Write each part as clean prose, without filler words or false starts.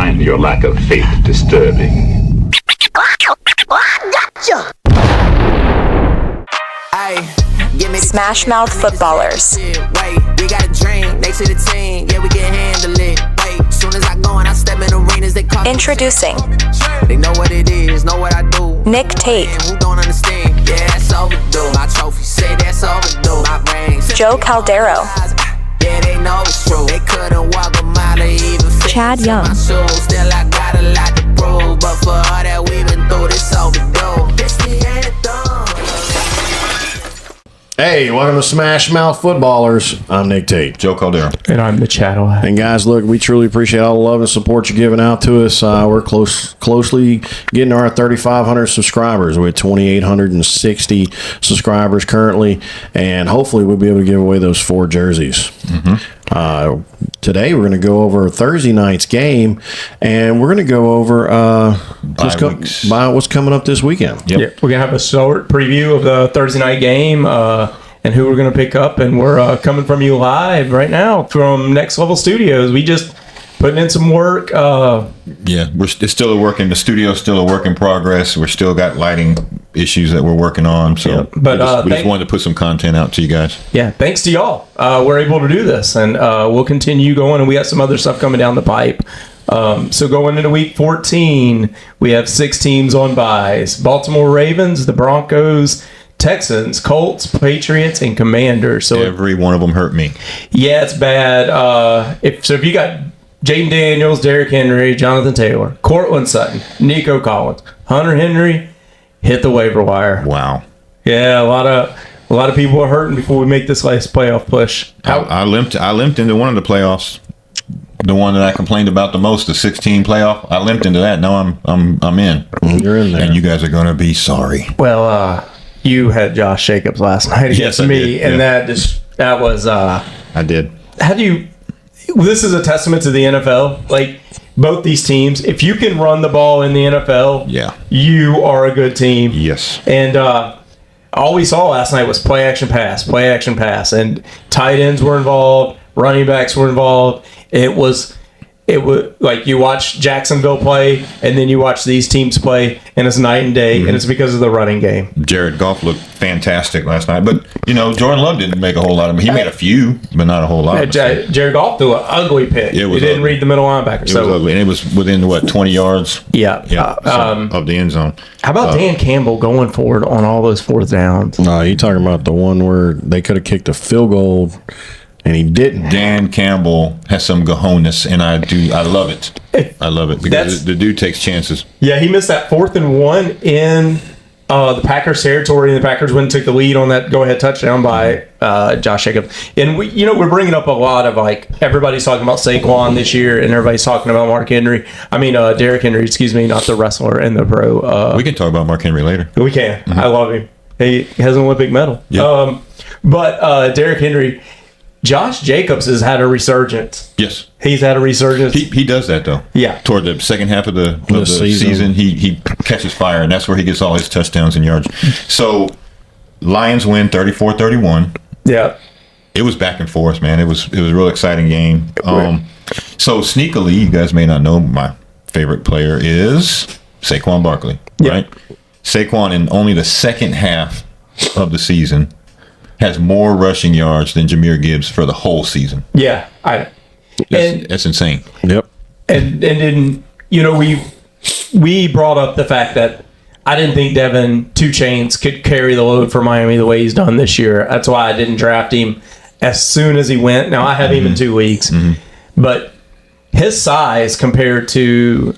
find your lack of faith disturbing. Gotcha! SmashMouth Footballerz. Wait, we got a dream, next to the team, yeah, we can handle it. Wait, soon as I go and I step in arenas, they call Introducing. They know what it is, know what I do. Nick Tate. Who don't understand? Yeah, that's overdue. My trophy say that's overdue. My ring. Joe Caldero. Yeah, they know it's true. They couldn't walk a mile or even fit Chad into Young. my shoes. Still I got a lot to prove, but for all that we've been through, this overdue. This the anthem. Hey, welcome to SmashMouth Footballerz. I'm Nick Tate. Joe Caldero. And I'm the Chad. And guys, look, we truly appreciate all the love and support you're giving out to us. We're closely getting our 3,500 subscribers. We're at 2,860 subscribers currently, and hopefully we'll be able to give away those 4 jerseys. Today we're going to go over Thursday night's game, and we're going to go over what's coming up this weekend. Yep. Yeah, we're going to have a short preview of the Thursday night game and who we're going to pick up, and we're coming from you live right now from Next Level Studios. We just putting in some work. It's still a work in the studio's still a work in progress. We're still got lighting issues that we're working on. So, but we just wanted to put some content out to you guys. Yeah, thanks to y'all, we're able to do this, and we'll continue going. And we got some other stuff coming down the pipe. So going into week 14, we have 6 teams on byes: Baltimore Ravens, the Broncos, Texans, Colts, Patriots, and Commanders. So every one of them hurt me. Yeah, it's bad. If you got Jaden Daniels, Derrick Henry, Jonathan Taylor, Cortland Sutton, Nico Collins, Hunter Henry, hit the waiver wire. Wow. Yeah, a lot of people are hurting before we make this last playoff push. I limped into one of the playoffs. The one that I complained about the most, the 16 playoff. I limped into that. Now I'm in. You're in there, and you guys are going to be sorry. Well, you had Josh Jacobs last night against me, and that was. I did. How do you? This is a testament to the NFL. Like, both these teams, if you can run the ball in the NFL, you are a good team. Yes. And all we saw last night was play action pass, and tight ends were involved, running backs were involved. It was like you watch Jacksonville play, and then you watch these teams play, and it's night and day, and it's because of the running game. Jared Goff looked fantastic last night, but Jordan Love didn't make a whole lot of them. He made a few, but not a whole lot. Jared Goff threw an ugly pick. He didn't read the middle linebacker. It was ugly, and it was within 20 yards. Of the end zone. How about Dan Campbell going forward on all those 4th downs? No, you talking about the one where they could have kicked a field goal. And he didn't. Dan Campbell has some cojones, and I love it. I love it because the dude takes chances. Yeah, he missed that 4th and 1 in the Packers territory, and the Packers went and took the lead on that go-ahead touchdown by Josh Jacobs. And we're bringing up a lot of, like, everybody's talking about Saquon this year, and everybody's talking about Derrick Henry, excuse me, not the wrestler and the pro. We can talk about Mark Henry later. We can. I love him. He has an Olympic medal. Yep. But Derrick Henry. Josh Jacobs has had a resurgence. Yes. He's had a resurgence. He does that, though. Yeah. Toward the second half of the season, he catches fire, and that's where he gets all his touchdowns and yards. So, Lions win 34-31. Yeah. It was back and forth, man. It was a real exciting game. So, sneakily, you guys may not know, my favorite player is Saquon Barkley, right? Saquon, in only the second half of the season, has more rushing yards than Jahmyr Gibbs for the whole season. Yeah, that's insane. Yep. And then we brought up the fact that I didn't think Devin 2 Chains could carry the load for Miami the way he's done this year. That's why I didn't draft him as soon as he went. Now I have him in 2 weeks, but his size compared to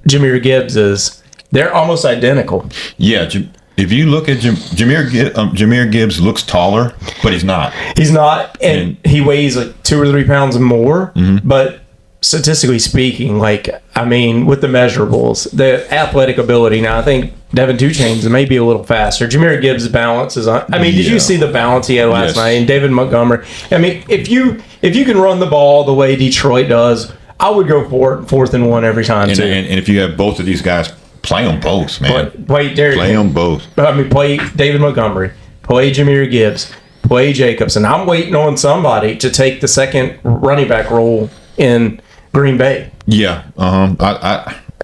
Jahmyr Gibbs's, they're almost identical. Yeah. If you look at Jahmyr Gibbs looks taller, but he's not. He's not, and he weighs like 2 or 3 pounds more. But statistically speaking, with the measurables, the athletic ability. Now, I think Devin 2 Chains may be a little faster. Jahmyr Gibbs' balance is on. Did you see the balance he had last night? And David Montgomery. If you can run the ball the way Detroit does, I would go for it 4th and 1 every time. And if you have both of these guys. Play them both, man. Play Derrick. Play them both. Play David Montgomery. Play Jahmyr Gibbs. Play Jacobs. And I'm waiting on somebody to take the second running back role in Green Bay. Yeah.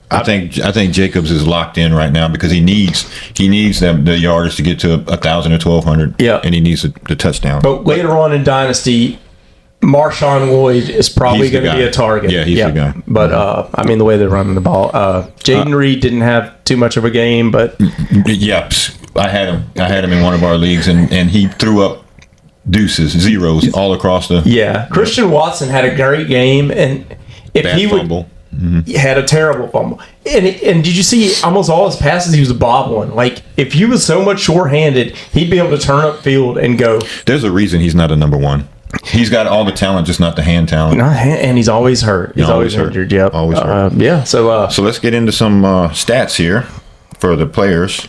I think Jacobs is locked in right now because he needs the yardage to get to 1,000 or 1,200. Yeah. And he needs the touchdown. But later on in Dynasty, Marshawn Lloyd is probably He's the going to guy. be a target. Yeah, he's the guy. But I mean, the way they're running the ball, Jaden Reed didn't have too much of a game, but Yep. I had him in one of our leagues, and he threw up deuces, zeros all across the Christian Watson had a great game, and if bad he would. fumble. He had a terrible fumble. And did you see almost all his passes he was bobbling? Like, if he was so much short-handed, he'd be able to turn up field and go. There's a reason he's not a number one. He's got all the talent, just not the hand talent. And he's always hurt. He's always injured. Yep. Always hurt. Yeah. So let's get into some stats here for the players.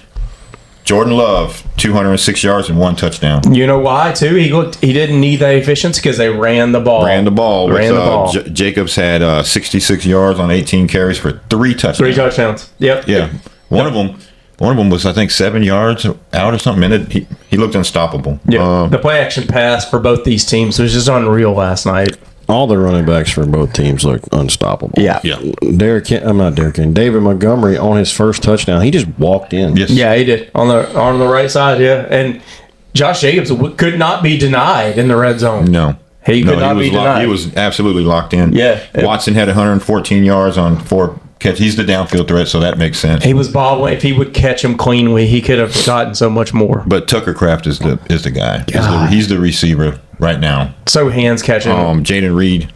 Jordan Love, 206 yards and 1 touchdown. you know why too? He didn't need that efficiency because they ran the ball. Ran the ball. Jacobs had 66 yards on 18 carries for 3 touchdowns. 3 touchdowns. Yep. Yeah. One of them was, I think, 7 yards out or something. And he looked unstoppable. Yeah. The play action pass for both these teams was just unreal last night. All the running backs for both teams look unstoppable. Yeah. David Montgomery on his first touchdown, he just walked in. Yes. Yeah, he did on the right side. Yeah, and Josh Jacobs could not be denied in the red zone. No. He could not be denied. He was absolutely locked in. Yeah. Watson had 114 yards on 4 catches. He's the downfield threat, so that makes sense. He was bobbling. If he would catch him cleanly, he could have gotten so much more. But Tucker Kraft is the guy. He's the receiver right now. So hands catching. Jaden Reed,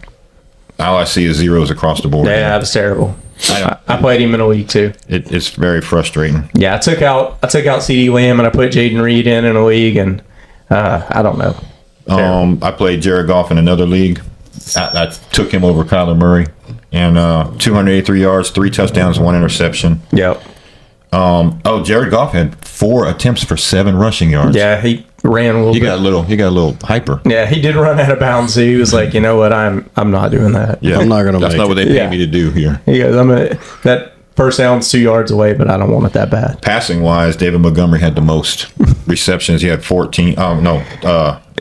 all I see is zeros across the board. Yeah, that was terrible. I played him in a league too. It's very frustrating. Yeah, I took out CeeDee Lamb and I put Jaden Reed in a league, and I don't know. I played Jared Goff in another league. I took him over Kyler Murray, and 283 yards, 3 touchdowns, 1 interception. Yep. Jared Goff had 4 attempts for 7 rushing yards. Yeah, he ran a little bit. He got a little hyper. Yeah, he did run out of bounds. So he was like, you know what, I'm not doing that. Yeah, I'm not going to That's make not what they Yeah. paid me to do here. He goes, that first down's 2 yards away, but I don't want it that bad. Passing wise, David Montgomery had the most receptions. He had 14.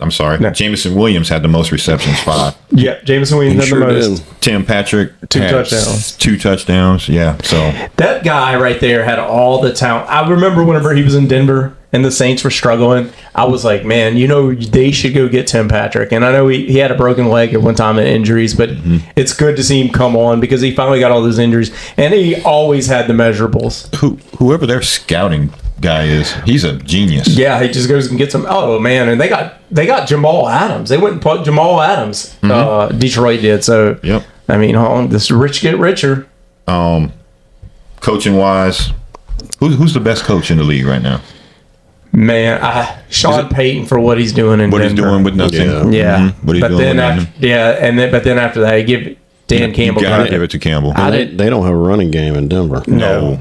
I'm sorry. No. Jameson Williams had the most receptions, 5. Yeah, Jameson Williams had the most. Tim Patrick 2 had touchdowns. 2 touchdowns. Yeah. So That guy right there had all the talent. I remember whenever he was in Denver and the Saints were struggling, I was like, man, they should go get Tim Patrick. And I know he had a broken leg at one time in injuries, but it's good to see him come on because he finally got all those injuries. And he always had the measurables. whoever their scouting guy is, he's a genius. Yeah, he just goes and gets them. Oh, man. And they got Jamal Adams. They went and plugged Jamal Adams. Detroit did. So, Yep. I mean, this rich get richer. Coaching wise, who's the best coach in the league right now? Man, Sean Payton for what he's doing in What Denver. he's doing with nothing. Yeah. What he's but doing then with nothing. but then after that, I give Dan Campbell You gotta credit. give it to Campbell. They don't have a running game in Denver. No.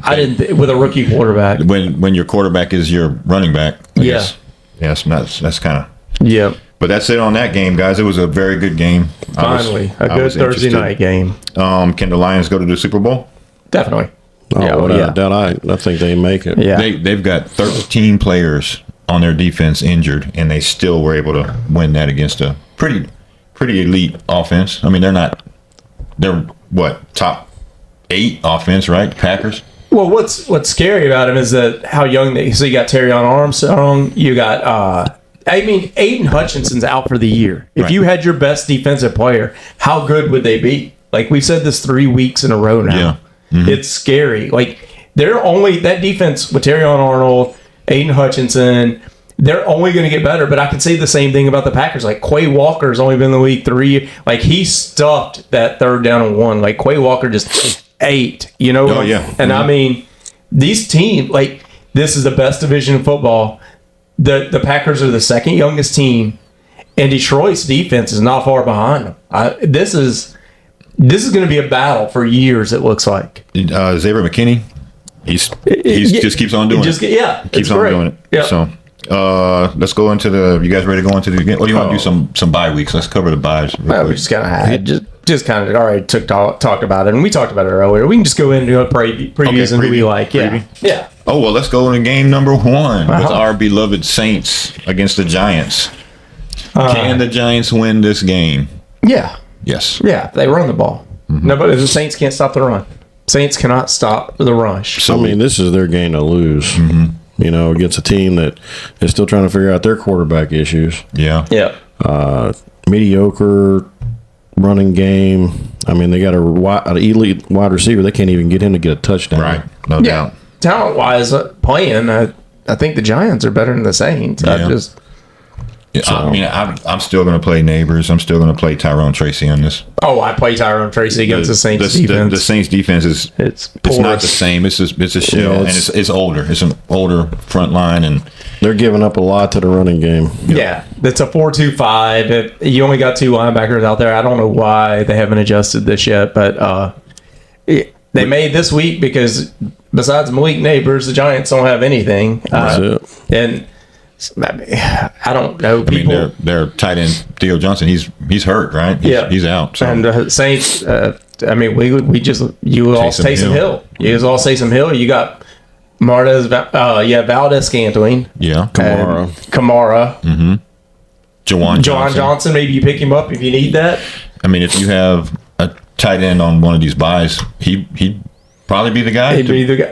I didn't with a rookie quarterback. When your quarterback is your running back. I Yeah. guess. Yes, that's kind of. Yeah. But that's it on that game, guys. It was a very good game. Finally, a I good was Thursday interested. night game. Can the Lions go to the Super Bowl? Definitely. Oh, without a doubt, I think they make it. Yeah. They've got 13 players on their defense injured, and they still were able to win that against a pretty elite offense. I mean, they're what, top 8 offense, right? Packers. Well, what's scary about him is that how young they. So you got Terry on Armstrong. You got. Aiden Hutchinson's out for the year. If Right. you had your best defensive player, how good would they be? Like we've said this 3 weeks in a row now. Yeah. It's scary. Like they're only that defense with Terry Arnold, Aiden Hutchinson. They're only going to get better. But I could say the same thing about the Packers. Like Quay Walker's only been in the league 3. Like he stuffed that 3rd down and 1. Like Quay Walker just ate. You know. Oh, yeah. And I mean, these teams like this is the best division in football. The Packers are the 2nd youngest team, and Detroit's defense is not far behind them. This is going to be a battle for years. It looks like Xavier McKinney, he's just keeps on doing it. it's Keeps on great. doing it. Yeah. So let's go into the. You guys ready to go into the game? Or do you want to do some bye weeks? Let's cover the byes. real Well, we quick. just kind of had just kind of already talked about it, and we talked about it earlier. We can just go into a previews and who we preview. like. Yeah, Preview. yeah. Oh well, let's go into game number 1 with Uh-huh. our beloved Saints against the Giants. Can the Giants win this game? Yeah, Yes. yeah. They run the ball. Nobody, the Saints can't stop the run. Saints cannot stop the rush. So, I mean, this is their game to lose. You know, against a team that is still trying to figure out their quarterback issues. Yeah. Mediocre running game. I mean, they got an elite wide receiver. They can't even get him to get a touchdown. Right. No doubt. Talent-wise, playing, I think the Giants are better than the Saints. I mean, I'm still going to play Neighbors. I'm still going to play Tyrone Tracy on this. Oh, I play Tyrone Tracy against the Saints defense. The Saints defense is it's not the same. It's a shell, and it's older. It's an older front line, and they're giving up a lot to the running game. Yeah, it's a 4-2-5. You only got 2 linebackers out there. I don't know why they haven't adjusted this yet, but they made this week because besides Malik Neighbors, the Giants don't have anything. That's it. And I don't know. People, I mean, their tight end Theo Johnson, he's hurt, right? He's out. So. And Saints. I mean, we all Taysom Hill. You guys all Taysom Hill. You got Valdez Scantling. Yeah, Kamara. Mm-hmm. Jawan Johnson. Maybe you pick him up if you need that. I mean, if you have a tight end on one of these buys, he'd probably be the guy.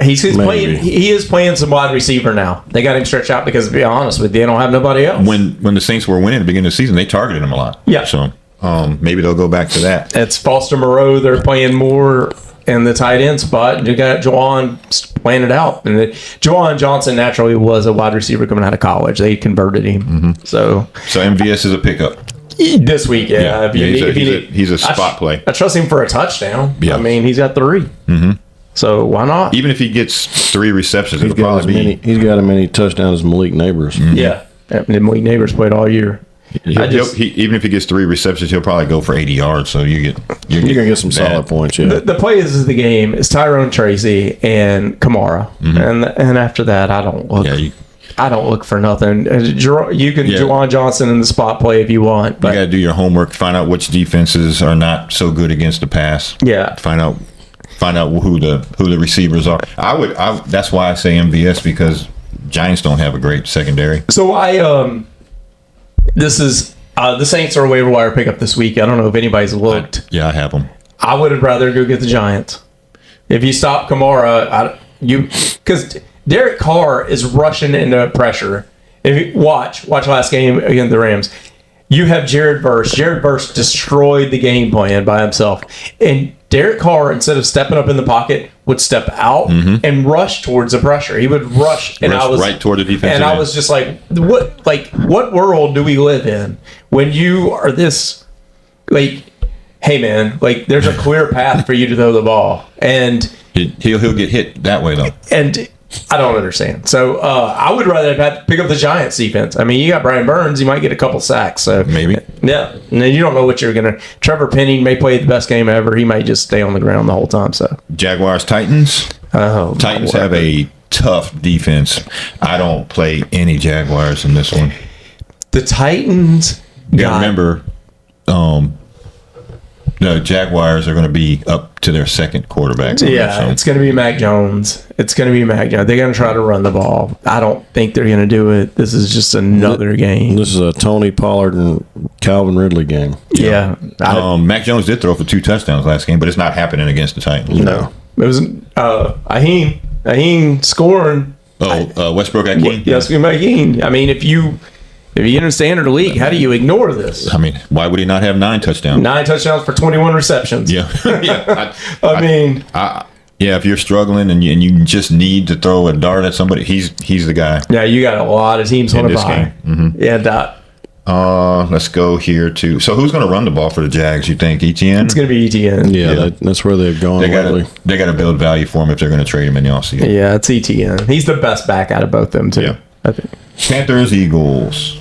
He's playing. He is playing some wide receiver now. They got him stretched out because, to be honest with you, they don't have nobody else. When the Saints were winning at the beginning of the season, they targeted him a lot. Yeah. So maybe they'll go back to that. It's Foster Moreau. They're playing more in the tight end spot. You got Juwan playing it out, and Juwan Johnson naturally was a wide receiver coming out of college. They converted him. Mm-hmm. So MVS is a pickup this week. Yeah. He's a spot play. I trust him for a touchdown. Yeah. I mean, he's got 3. Mm-hmm. So why not? Even if he gets 3 receptions, he's got as many touchdowns as Malik Neighbors. Mm-hmm. Yeah. And Malik Neighbors played all year. Even if he gets 3 receptions, he'll probably go for 80 yards. So you're gonna get some solid points. Yeah. The plays of the game is Tyrone Tracy and Kamara, and after that, I don't look. I don't look for nothing. You can Juwan Johnson in the spot play if you want, but you got to do your homework. Find out which defenses are not so good against the pass. Yeah. Find out who the receivers are. That's why I say MVS, because Giants don't have a great secondary. So this is the Saints are a waiver wire pickup this week. I don't know if anybody's looked. I have them. I would have rather go get the Giants. If you stop Kamara, because Derek Carr is rushing into pressure. If you watch last game against the Rams, you have Jared Verse. Jared Verse destroyed the game plan by himself, and Derek Carr, instead of stepping up in the pocket, would step out and rush towards the pressure. He would rush, and I was right toward the defense. And I was just like, what world do we live in when you are this, hey man, there's a clear path for you to throw the ball, and he'll get hit that way though. And I don't understand. So I would rather have pick up the Giants defense. I mean, you got Brian Burns. You might get a couple sacks. So maybe. Yeah. And then you don't know what you're going to. Trevor Penning may play the best game ever. He might just stay on the ground the whole time. So Jaguars, Titans. Titans have a tough defense. I don't play any Jaguars in this one. The Titans. Remember, the Jaguars are going to be up to their second quarterback. Yeah, it's going to be Mac Jones. They're going to try to run the ball. I don't think they're going to do it. This is just another game. This is a Tony Pollard and Calvin Ridley game. Yeah. Mac Jones did throw for 2 touchdowns last game, but it's not happening against the Titans. No. It was Aheen scoring. Westbrook Aheen? Yes, Aheen. I mean, if you understand the league, how do you ignore this? I mean, why would he not have 9 touchdowns? 9 touchdowns for 21 receptions. Yeah. If you're struggling and you just need to throw a dart at somebody, he's the guy. Yeah, you got a lot of teams on the bye. Mm-hmm. Yeah, let's go here to. So who's going to run the ball for the Jags? You think ETN? It's going to be ETN. Yeah. That's where they've gone. They got to build value for him if they're going to trade him in the offseason. Yeah, it's ETN. He's the best back out of both them too. Yeah. I think. Panthers, Eagles.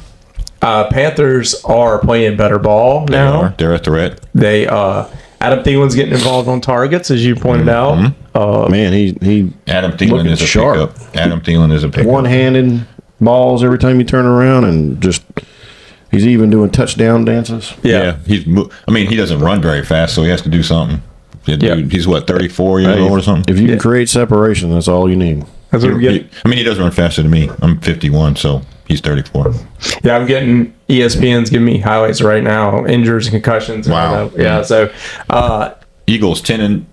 Panthers are playing better ball now. They're a threat. They Adam Thielen's getting involved on targets, as you pointed out. Man, he Adam Thielen is a sharp. pickup. Adam Thielen is a pickup. One-handed balls every time you turn around, and just he's even doing touchdown dances. Yeah. He doesn't run very fast, so he has to do something. He's 34 years old or something. If you can create separation, that's all you need. That's what he doesn't run faster than me. I'm 51, so he's 34. Yeah, I'm getting ESPN's giving me highlights right now, injuries and concussions. Wow. Yeah, so Eagles 10 and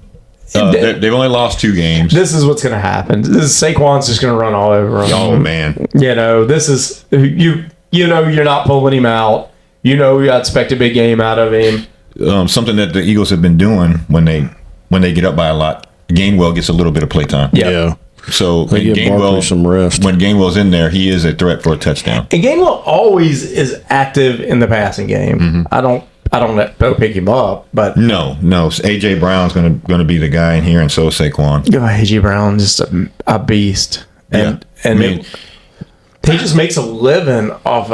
they've only lost 2 games. This is what's going to happen. This is Saquon's just going to run all over him. Oh man, This is you know you're not pulling him out. You expect a big game out of him. Something that the Eagles have been doing when they get up by a lot. Gainwell gets a little bit of playtime. Yeah. So They give Barkley some rest. When Gainwell's in there, he is a threat for a touchdown. And Gainwell always is active in the passing game. Mm-hmm. I don't pick him up, but No. AJ Brown's gonna be the guy in here, and so is Saquon. AJ Brown just a beast, and he just makes a living off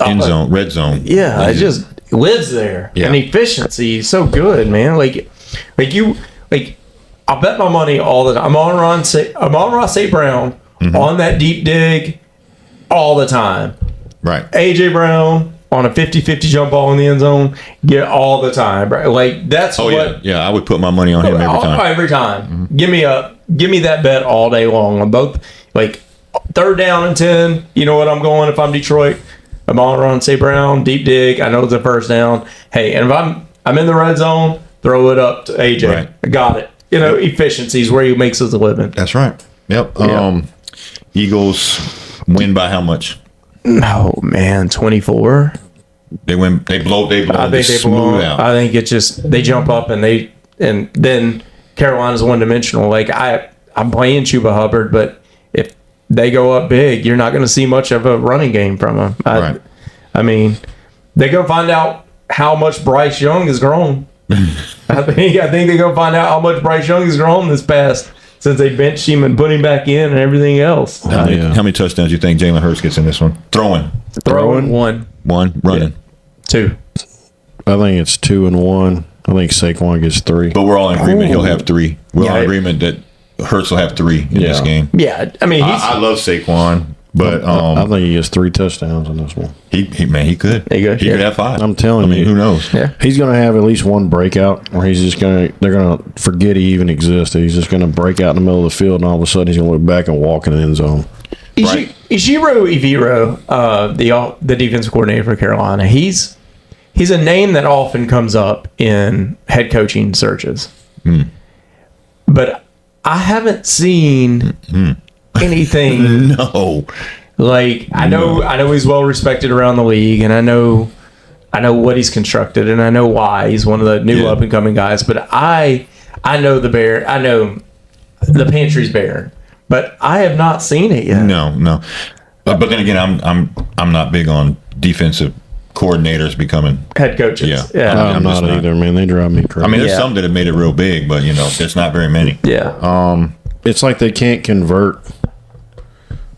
End zone, red zone. Yeah, it just lives there. Yeah. And efficiency is so good, man. I'll bet my money all the time. I'm on Ross St. Brown on that deep dig all the time. Right. AJ Brown on a 50-50 jump ball in the end zone, get all the time. Right? That's what. Yeah. I would put my money on him every time. Every time. Give me that bet all day long on both. Third down and 10. You know what I'm going if I'm Detroit. I'm on St. Brown, deep dig. I know it's a first down. Hey, and if I'm in the red zone, throw it up to AJ. Right. I got it. Efficiency is where he makes us a living. That's right. Yep. Eagles win by how much? Oh man, 24. They win. They blow. They blow. I think they smooth blow. out. I think it's just they jump up and then Carolina's one dimensional. I'm playing Chuba Hubbard, but if they go up big, you're not going to see much of a running game from them. Right. I mean, they're going to find out how much Bryce Young has grown. I think they're going to find out how much Bryce Young has grown this past since they benched him and put him back in and everything else. How many touchdowns do you think Jalen Hurts gets in this one? Throwing. One. Running. 2. I think it's 2 and 1. I think Saquon gets 3. But we're all in agreement. He'll have 3. We're all in agreement that Hurts will have 3 in this game. Yeah, I mean, I love Saquon, but I think he gets 3 touchdowns in this one. he could. He could, He could have 5. I'm telling you. Who knows? Yeah. He's going to have at least one breakout where they're going to forget he even existed. He's just going to break out in the middle of the field, and all of a sudden he's going to look back and walk in the end zone. Right. Ishiro Evero, the defensive coordinator for Carolina, he's a name that often comes up in head coaching searches. But I haven't seen anything. No. I know he's well respected around the league, and I know what he's constructed, and I know why he's one of the new up and coming guys. But I know the pantry's bare, but I have not seen it yet. No. But then again, I'm not big on defensive coordinators becoming Head coaches. Yeah. I'm not either, man. They drive me crazy. I mean, there's some that have made it real big, but there's not very many. Yeah. It's like they can't convert.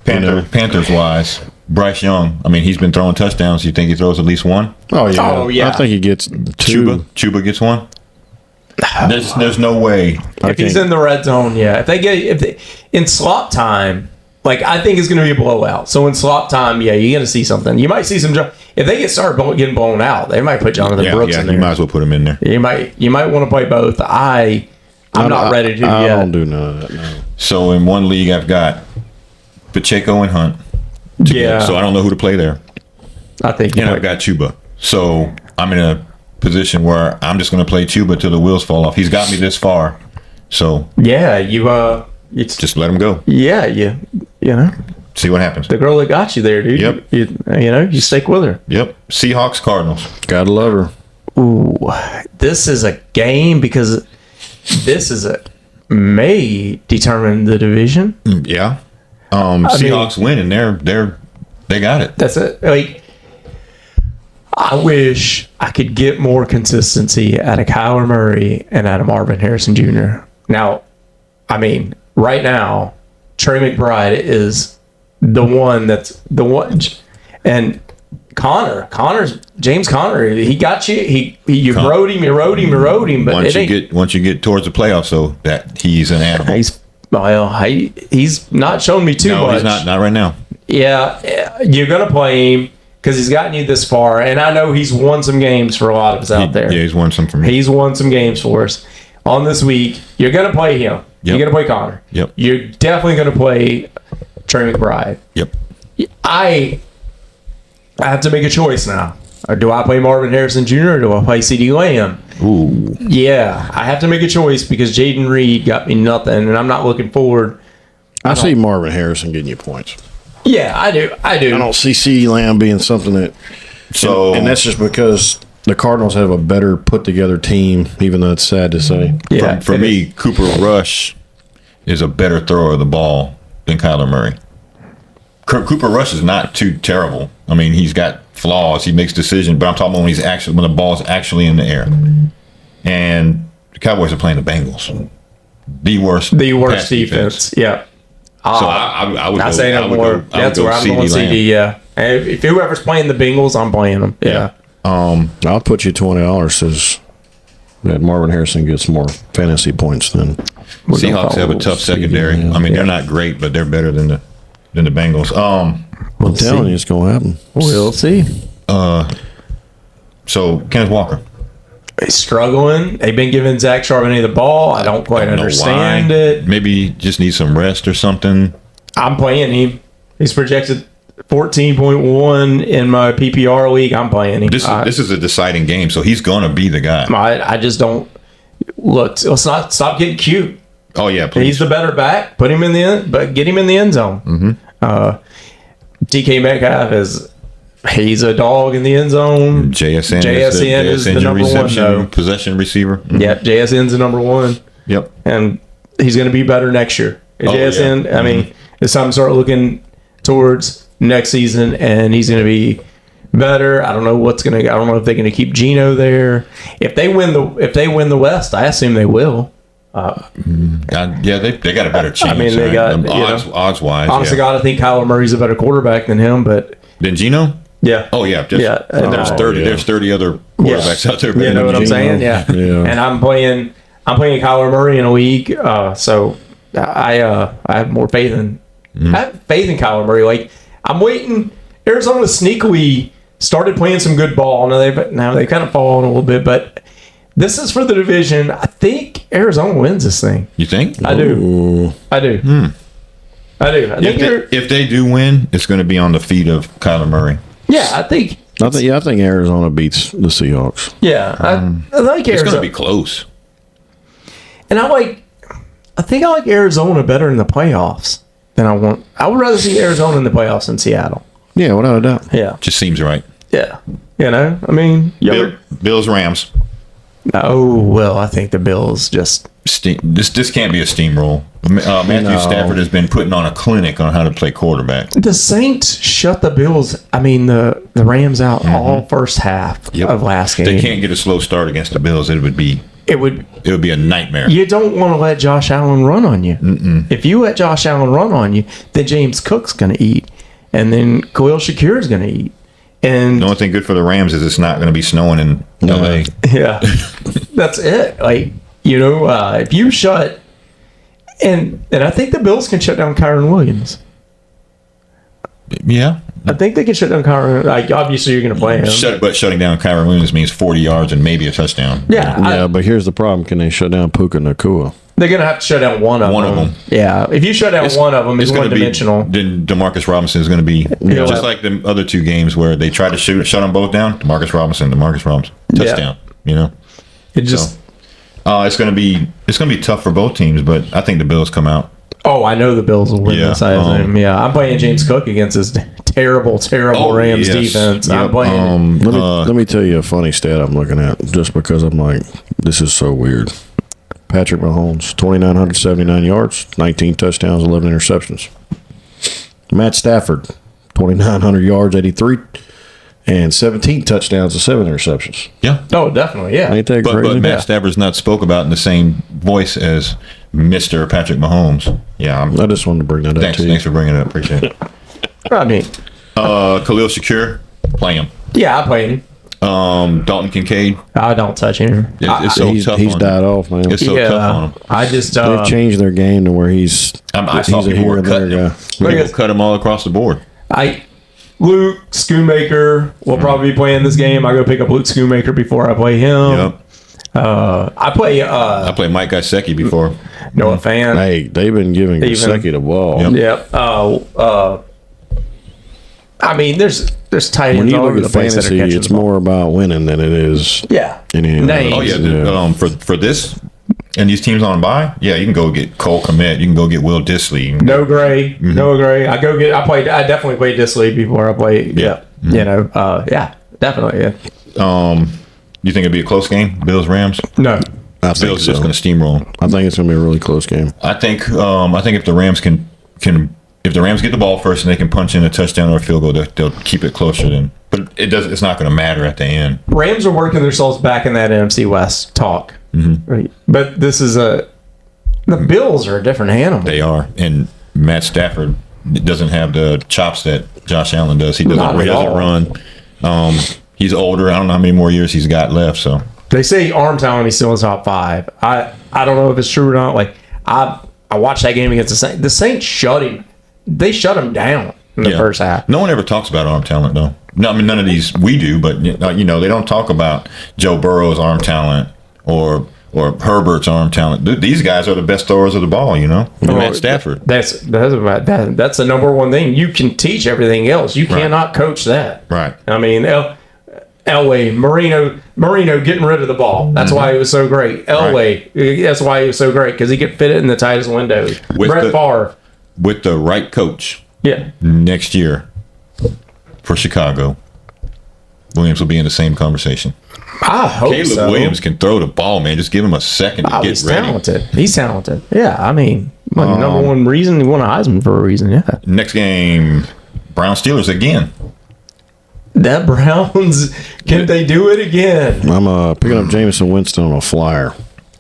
Panthers wise, Bryce Young. I mean, he's been throwing touchdowns. You think he throws at least 1? Oh yeah. Oh, yeah. I think he gets 2. Chuba gets 1. There's no way. If he's in the red zone, yeah. In slot time, I think it's going to be a blowout. So in slot time, yeah, you're going to see something. You might see some. If they getting blown out, they might put Jonathan Brooks in there. You might as well put him in there. You might want to play both. I'm not ready to. I don't do none of that. No. So in one league, I've got Pacheco and Hunt. Yeah. So I don't know who to play there. I think. And I've got Chuba. So I'm in a position where I'm just going to play Chuba till the wheels fall off. He's got me this far. So yeah, it's just let him go. Yeah, you know. See what happens. The girl that got you there, dude. Yep. You stick with her. Yep. Seahawks, Cardinals. Gotta love her. Ooh, this is a game because may determine the division. Yeah. Seahawks win, and they got it. That's it. I wish I could get more consistency out of Kyler Murray and out of Marvin Harrison Jr. Now, I mean, right now, Trey McBride is the one and James Conner, he got you. You rode him, but once you get towards the playoffs, though, that he's an animal. He's not shown me too much. No, he's not right now. Yeah, you're gonna play him because he's gotten you this far, and I know he's won some games for a lot of us out there. Yeah, he's won some for me. He's won some games for us. On this week, you're gonna play him. Yep. You're gonna play Connor. Yep. You're definitely gonna play Trey McBride. Yep. I have to make a choice now. Or do I play Marvin Harrison Jr. or do I play CeeDee Lamb? Ooh. Yeah, I have to make a choice because Jaden Reed got me nothing, and I'm not looking forward. I see Marvin Harrison getting you points. Yeah, I do. I don't see CeeDee Lamb being something that. So and that's just because the Cardinals have a better put together team, even though it's sad to say. Yeah, for me, Cooper Rush is a better thrower of the ball than Kyler Murray. Cooper Rush is not too terrible. I mean, he's got flaws. He makes decisions, but I'm talking about when the ball's actually in the air. And the Cowboys are playing the Bengals. The worst defense. Yeah. So I would not go, saying no more. That's where I'm going CD. Yeah. And if whoever's playing the Bengals, I'm playing them. Yeah. I'll put you $20 says that Marvin Harrison gets more fantasy points than Seahawks have a tough secondary. I mean, they're not great, but they're better than the Bengals. I'm telling you, it's going to happen. We'll see. So Kenneth Walker. He's struggling. They've been giving Zach Charbonnet the ball. I don't quite understand it. Maybe just need some rest or something. I'm playing him. He's projected 14.1 in my PPR league. I'm playing him. This is a deciding game, so he's going to be the guy. I just don't look. Let's not stop getting cute. Oh yeah, please. He's the better back. Put him in the end, but get him in the end zone. Mm-hmm. DK Metcalf he's a dog in the end zone. JSN is the number one, though. Possession receiver. Mm-hmm. Yep, JSN's the number one. Yep. And he's going to be better next year. JSN, yeah. I mean, it's time to start looking towards next season, and he's going to be better. I don't know I don't know if they're going to keep Geno there. If they win the West, I assume they will. Yeah, they got a better chance. I mean, they got odds wise. Honestly, God, I think Kyler Murray's a better quarterback than him, but than Geno. Yeah. Oh yeah. And there's 30. There's 30 other quarterbacks out there. You know what I'm saying? Yeah. And I'm playing Kyler Murray in a league, so I have more faith in I have faith in Kyler Murray. Like I'm waiting. Arizona sneakily started playing some good ball. Now they've kind of fallen a little bit, but this is for the division. I think Arizona wins this thing. You think? I do. I do. If they do win, it's going to be on the feet of Kyler Murray. Yeah, I think Arizona beats the Seahawks. Yeah, I like Arizona. It's going to be close. And I think I like Arizona better in the playoffs than I want. I would rather see Arizona in the playoffs than Seattle. Yeah, without a doubt. Yeah, just seems right. Yeah, I mean, Bills Rams. Oh well, I think the Bills just this can't be a steamroll. Matthew Stafford has been putting on a clinic on how to play quarterback. The Saints shut the Bills. I mean the Rams out all first half of last game. They can't get a slow start against the Bills. It would be a nightmare. You don't want to let Josh Allen run on you. If you let Josh Allen run on you, then James Cook's going to eat, and then Khalil Shakir is going to eat. And the only thing good for the Rams is it's not going to be snowing in LA. Yeah, that's it. Like if you shut, and I think the Bills can shut down Kyron Williams. Yeah, I think they can shut down Kyron. Like obviously you're going to play him, but shutting down Kyron Williams means 40 yards and maybe a touchdown. Yeah, but here's the problem: can they shut down Puka Nacua? They're going to have to shut down one of them. Yeah, if you shut down one of them, it's one-dimensional. Then DeMarcus Robinson is going to be just like the other two games where they tried to shut them both down. DeMarcus Robinson, touchdown. It just it's going to be tough for both teams, but I think the Bills come out. Oh, I know the Bills will win this. I'm playing James Cook against this terrible Rams defense. Yep. I'm playing. Let me tell you a funny stat I'm looking at, just because I'm like, this is so weird. Patrick Mahomes, 2,979 yards, 19 touchdowns, 11 interceptions. Matt Stafford, 2,900 yards, 83, and 17 touchdowns and 7 interceptions. Yeah. Oh, definitely. Yeah. Ain't that crazy? But Matt Stafford's not spoke about in the same voice as Mr. Patrick Mahomes. Yeah. I just wanted to bring that up to you. Thanks for bringing it up. Appreciate it. I mean, Khalil Shakir, play him. Yeah, I played him. Dalton Kincaid. I don't touch him. It's so tough. He's died off, man. It's so tough on him. I just they've changed their game to where he's I saw people were cutting him. People cut him all across the board. Luke Schoonmaker will probably be playing this game. I go pick up Luke Schoonmaker before I play him. Yep. I play Mike Gesicki before. Noah Fant. Hey, they've been giving Gesicki the ball. Yep. I mean, there's tight When ends you all look over the at place that are fantasy, catching it's the ball. more about winning than it is. Yeah. Anything Names. else. Oh yeah, for this and these teams on bye, yeah, you can go get Cole Kmet, you can go get Will Dissly. No Gray. I definitely played Disley before I played. Yeah. You know, definitely. Yeah. You think it'd be a close game, Bills Rams? No. I think Bills so. just going to steamroll. I think it's going to be a really close game. I think if the Rams can if the Rams get the ball first and they can punch in a touchdown or a field goal, they'll keep it closer than. But it's not going to matter at the end. Rams are working themselves back in that NFC West talk. Right. But this is the Bills are a different animal. They are, and Matt Stafford doesn't have the chops that Josh Allen does. He Not at doesn't all. run. He's older. I don't know how many more years he's got left. So They say arm talent he's still in top 5. I don't know if it's true or not. Like I watched that game against the Saints. The Saints shut him. They shut him down in the first half. No one ever talks about arm talent though. No, I mean none of these we do, but you know they don't talk about Joe Burrow's arm talent or Herbert's arm talent. These guys are the best throwers of the ball. You know, Matt Stafford. That's the number one thing. You can teach everything else. You cannot coach that. Right. I mean, Elway, Marino getting rid of the ball. That's why he was so great. Elway, that's why he was so great because he could fit it in the tightest window. Brett Favre. With the right coach Yeah. next year for Chicago, Williams will be in the same conversation. I hope Caleb so. Williams can throw the ball, man. Just give him a second to get He's ready. talented. He's talented. Yeah, I mean, the number one reason he won a Heisman for a reason. Yeah. Next game, Brown Steelers again. That Browns, can they do it again? I'm picking up Jameson Winston on a flyer.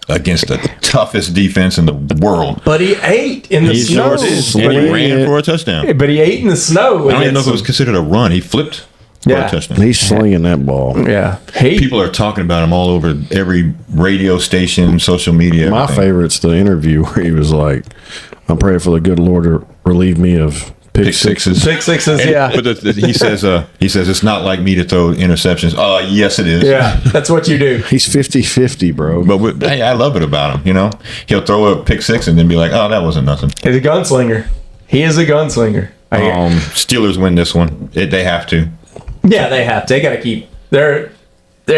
Against the toughest defense in the world. But he ate in the snow. And he ran for a touchdown. But he ate in the snow. I don't even know if it was considered a run. He flipped for Yeah. a touchdown. He's slinging that ball. Yeah. People are talking about him all over every radio station, social media. My everything. favorite's the interview where he was like, I'm praying for the good Lord to relieve me of pick sixes. Pick sixes, And- yeah. But he says it's not like me to throw interceptions. Yes, it is. Yeah, that's what you do. He's 50-50, bro. But hey, I love it about him. You know, he'll throw a pick six and then be like, "Oh, that wasn't nothing." He's a gunslinger. He is a gunslinger. Steelers win this one. They have to. Yeah, they have to. They got to keep. They're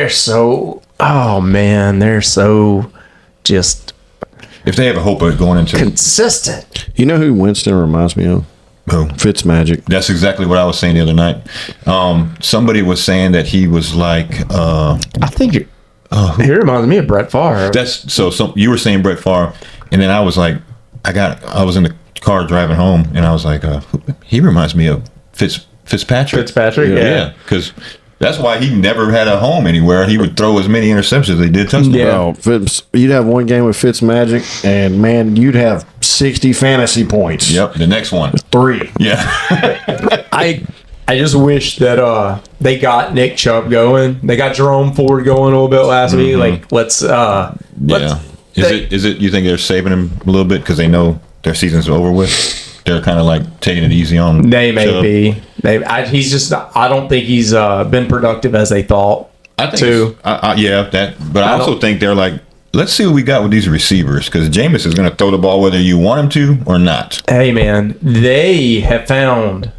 so. Oh man, they're so just If they have a hope of going into consistent. You know who Winston reminds me of? who? Fitzmagic. That's exactly what I was saying the other night. Somebody was saying that he was like. I think he reminds me of Brett Favre. That's so. You were saying Brett Favre, and then I was like, I was in the car driving home, and I was like, he reminds me of Fitzpatrick. Fitzpatrick, Yeah, because that's why he never had a home anywhere. He would throw as many interceptions as he did touchdowns. Yeah. Bro, you'd have one game with Fitzmagic, and man, you'd have 60 fantasy points. Yep. The next one. 3. Yeah. I just wish that they got Nick Chubb going. They got Jerome Ford going a little bit last week. Like let's Yeah. Is it? You think they're saving him a little bit because they know their season's over with? They're kind of like taking it easy on. They may Chubb. be. He's just. I don't think he's been productive as they thought. I think. too. But I also think they're like, let's see what we got with these receivers because Jameis is going to throw the ball whether you want him to or not. Hey man, they have found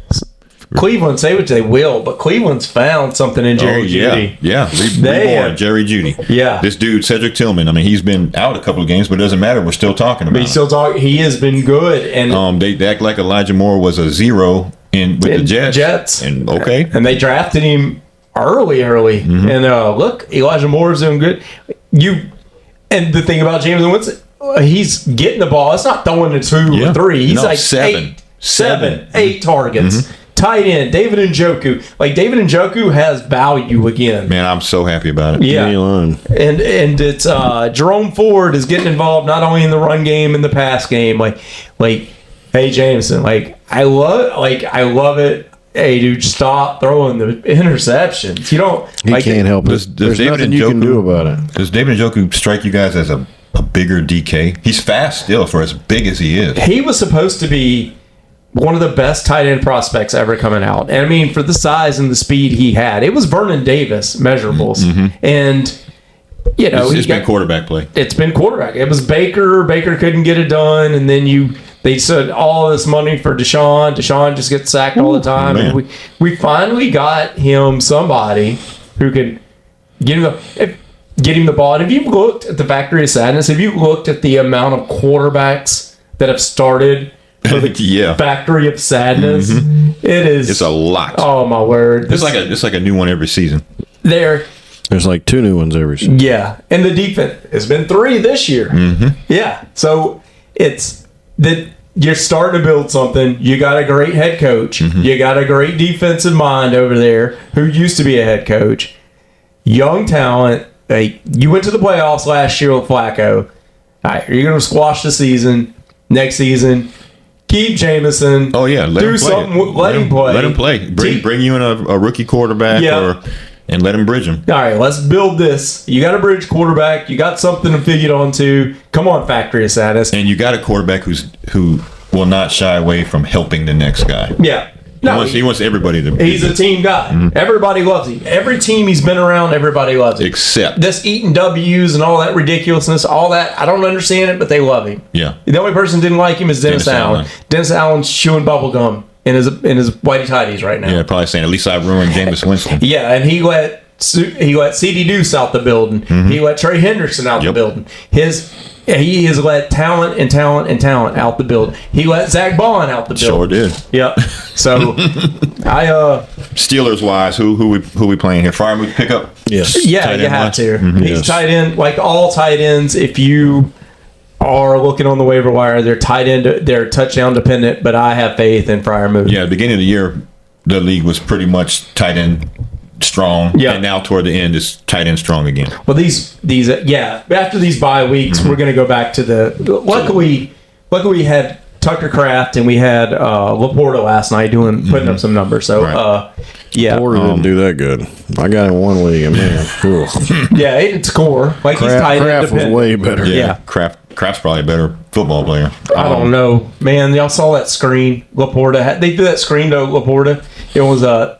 Cleveland. Say what they will, but Cleveland's found something in Jerry Jeudy. Yeah. They Reborn have- Jerry Jeudy. Yeah. This dude Cedric Tillman. I mean, he's been out a couple of games, but it doesn't matter. We're still talking about But him. he's still talking. He has been good, and They act like Elijah Moore was a zero with the Jets. And okay. and they drafted him early, Mm-hmm. and look, Elijah Moore's doing good. And the thing about James Winston, he's getting the ball. It's not throwing it 2 or 3. He's No, like seven. 8 targets. Mm-hmm. Tight end, David Njoku. Like David Njoku has value again. Man, I'm so happy about it. Yeah. Line. And it's Jerome Ford is getting involved not only in the run game and the pass game. Like hey Jameson, I love it. Hey dude, stop throwing the interceptions. You don't He can't help it. Does There's David nothing you can Njoku- do about it. Does David Njoku strike you guys as a bigger DK? He's fast still for as big as he is. He was supposed to be one of the best tight end prospects ever coming out. And I mean, for the size and the speed he had, it was Vernon Davis measurables. And, you know, It's been quarterback play. it's been quarterback. It was Baker. Baker couldn't get it done. And then they said all this money for Deshaun. Deshaun just gets sacked all the time. Man. And we finally got him somebody who can get him the ball. And if you looked at the Factory of Sadness, have you looked at the amount of quarterbacks that have started for the Factory of Sadness? It's a lot. Oh my word! It's like a new one every season. There's like 2 new ones every season. Yeah, and the defense has been 3 this year. Yeah, so it's that you're starting to build something. You got a great head coach. You got a great defensive mind over there who used to be a head coach. Young talent. You went to the playoffs last year with Flacco. All right, you're going to squash the season. Next season, keep Jameson. Oh yeah, let him play. Let him play. Let him play. Bring you in a rookie quarterback and let him bridge him. All right, let's build this. You got a bridge quarterback. You got something to figure onto. Come on, Factory of Sadness. And you got a quarterback who will not shy away from helping the next guy. Yeah. No, he wants everybody to. He's a team guy. Everybody loves him. Every team he's been around, everybody loves him. Except this eating W's and all that ridiculousness, all that. I don't understand it, but they love him. Yeah. The only person didn't like him is Dennis Allen. Dennis Allen's chewing bubble gum in his whitey tighties right now. Yeah, probably saying at least I ruined Jameis Winston. Yeah, and he let C.D. Deuce out the building. He let Trey Hendrickson out the building. He has let talent out the building. He let Zach Bond out the building. Sure did. Yep. So Steelers wise, who we playing here? Freiermuth pickup? Yes. Yeah, you have to. He's Yes. tight end, like all tight ends. If you are looking on the waiver wire, they're tight end, they're touchdown dependent. But I have faith in Freiermuth. Yeah, at the beginning of the year, the league was pretty much tight end strong. Yeah. And now toward the end, it's tight end strong again. Well, these after these bye weeks, we're going to go back to the. Luckily, we had Tucker Kraft and we had Laporta last night putting up some numbers. So, Porter didn't do that good. I got in one league, and man, cool. Yeah, he didn't score. Like he's tight end Kraft was way better. Yeah. Kraft's probably a better football player. I don't know, man. Y'all saw that screen Laporta. They threw that screen to Laporta. It was a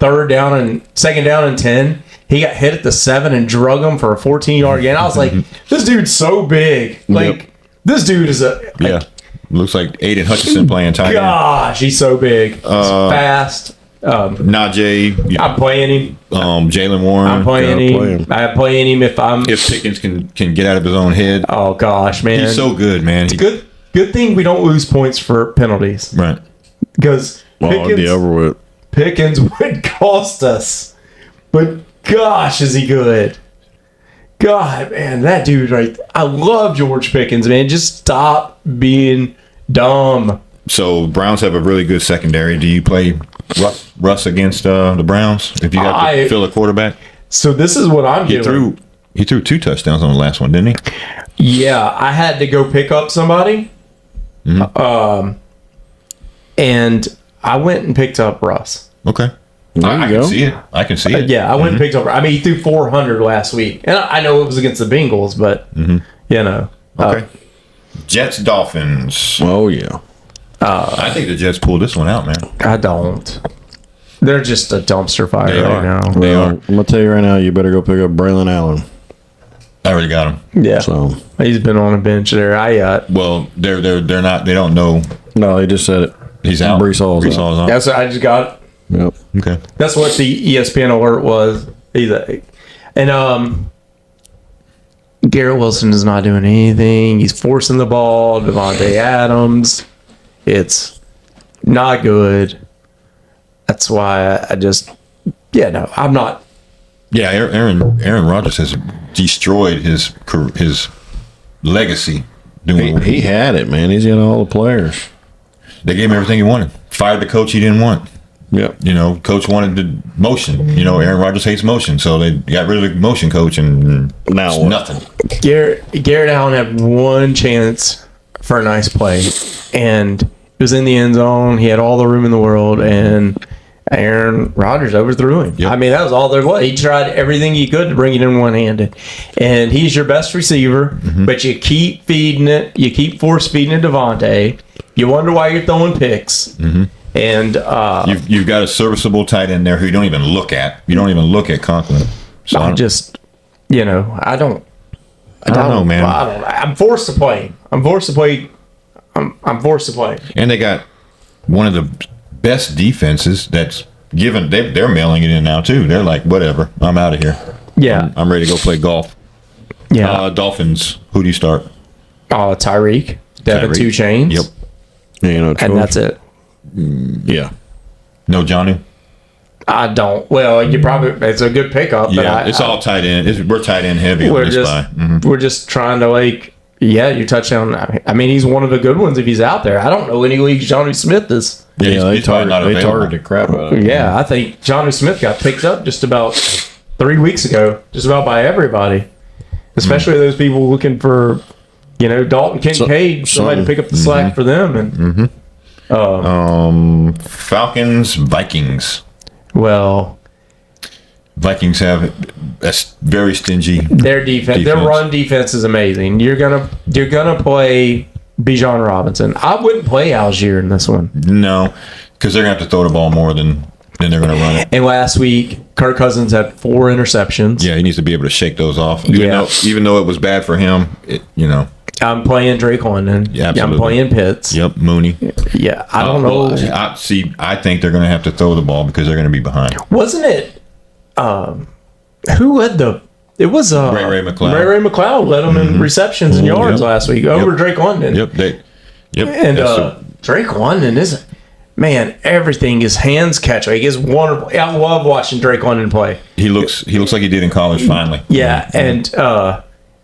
second down and 10. He got hit at the 7 and drug him for a 14-yard gain. I was like, this dude's so big. Like this dude is looks like Aiden Hutchinson playing tight end. Gosh, he's so big. He's fast. Najee. I'm playing him. Jalen Warren. I'm playing him. I'm playing him if Pickens can get out of his own head. Oh gosh, man, he's so good, man. It's good thing we don't lose points for penalties, right? Because Pickens would cost us. But gosh, is he good? God, man, that dude I love George Pickens, man. Just stop being dumb. So Browns have a really good secondary. Do you play Russ against the Browns if you got to fill a quarterback? So this is what I'm doing. He threw 2 touchdowns on the last one, didn't he? Yeah, I had to go pick up somebody. And I went and picked up Russ. Okay. I can see it. I can see it. Yeah, I went and picked up. I mean, he threw 400 last week, and I know it was against the Bengals, but you know. Okay. Jets Dolphins. Oh yeah. I think the Jets pulled this one out, man. I don't. They're just a dumpster fire now. They are. I'm gonna tell you right now, you better go pick up Braylon Allen. I already got him. Yeah. So he's been on a bench there. Well, they're not. They don't know. No, they just said it. He's out. Brees Hall's out. That's what I just got it. Yep. Okay. That's what the ESPN alert was. And Garrett Wilson is not doing anything. He's forcing the ball. Devontae Adams. It's not good. That's why I'm not. Yeah, Aaron Rodgers has destroyed his legacy. He had it, man. He's got all the players. They gave him everything he wanted. Fired the coach he didn't want. Yep. Coach wanted the motion. Aaron Rodgers hates motion, so they got rid of the motion coach, and now nothing. Garrett Allen had one chance for a nice play, and it was in the end zone. He had all the room in the world, and Aaron Rodgers overthrew him. Yep. I mean, that was all there was. He tried everything he could to bring it in one-handed, and he's your best receiver, but you keep feeding it. You keep force-feeding it to Devontae. You wonder why you're throwing picks. And you've got a serviceable tight end there who you don't even look at. You don't even look at Conklin. So I don't know, man. I'm forced to play him. I'm I'm forced to play. And they got one of the best defenses that's given. They're mailing it in now too. They're like, whatever, I'm out of here. Yeah. I'm ready to go play golf. Yeah. Dolphins. Who do you start? Tyreek, Devin Tyreek. Two Chains. Yep. And that's it. Yeah. No Jonnu. I don't. Well, you probably it's a good pickup, but It's all tight end. We're tight end heavy on we're this just guy. we're just trying to your touchdown. I mean, he's one of the good ones if he's out there. I don't know any leagues Johnny Smith is. Yeah, he's probably not they available. targeted crap out of it. Yeah, I think Johnny Smith got picked up just about 3 weeks ago, just about by everybody, especially those people looking for, Dalton Kincaid, somebody to pick up the slack for them. And Falcons, Vikings. well, Vikings have a very stingy. their their run defense is amazing. You're gonna play Bijan Robinson. I wouldn't play Algier in this one. No, because they're gonna have to throw the ball more than they're gonna run it. And last week, Kirk Cousins had 4 interceptions. Yeah, he needs to be able to shake those off. Yeah. Even though it was bad for him, I'm playing Drake London. Yeah, I'm absolutely. playing Pitts. Yep, Mooney. Yeah, I don't know. I think they're gonna have to throw the ball because they're gonna be behind. Wasn't it? Who led the? It was Ray McLeod. Ray McLeod led them in receptions and yards last week over Drake London. Yep. And Drake London is, man, everything is hands catch. Like, it's wonderful. I love watching Drake London play. He looks like he did in college finally. Yeah, and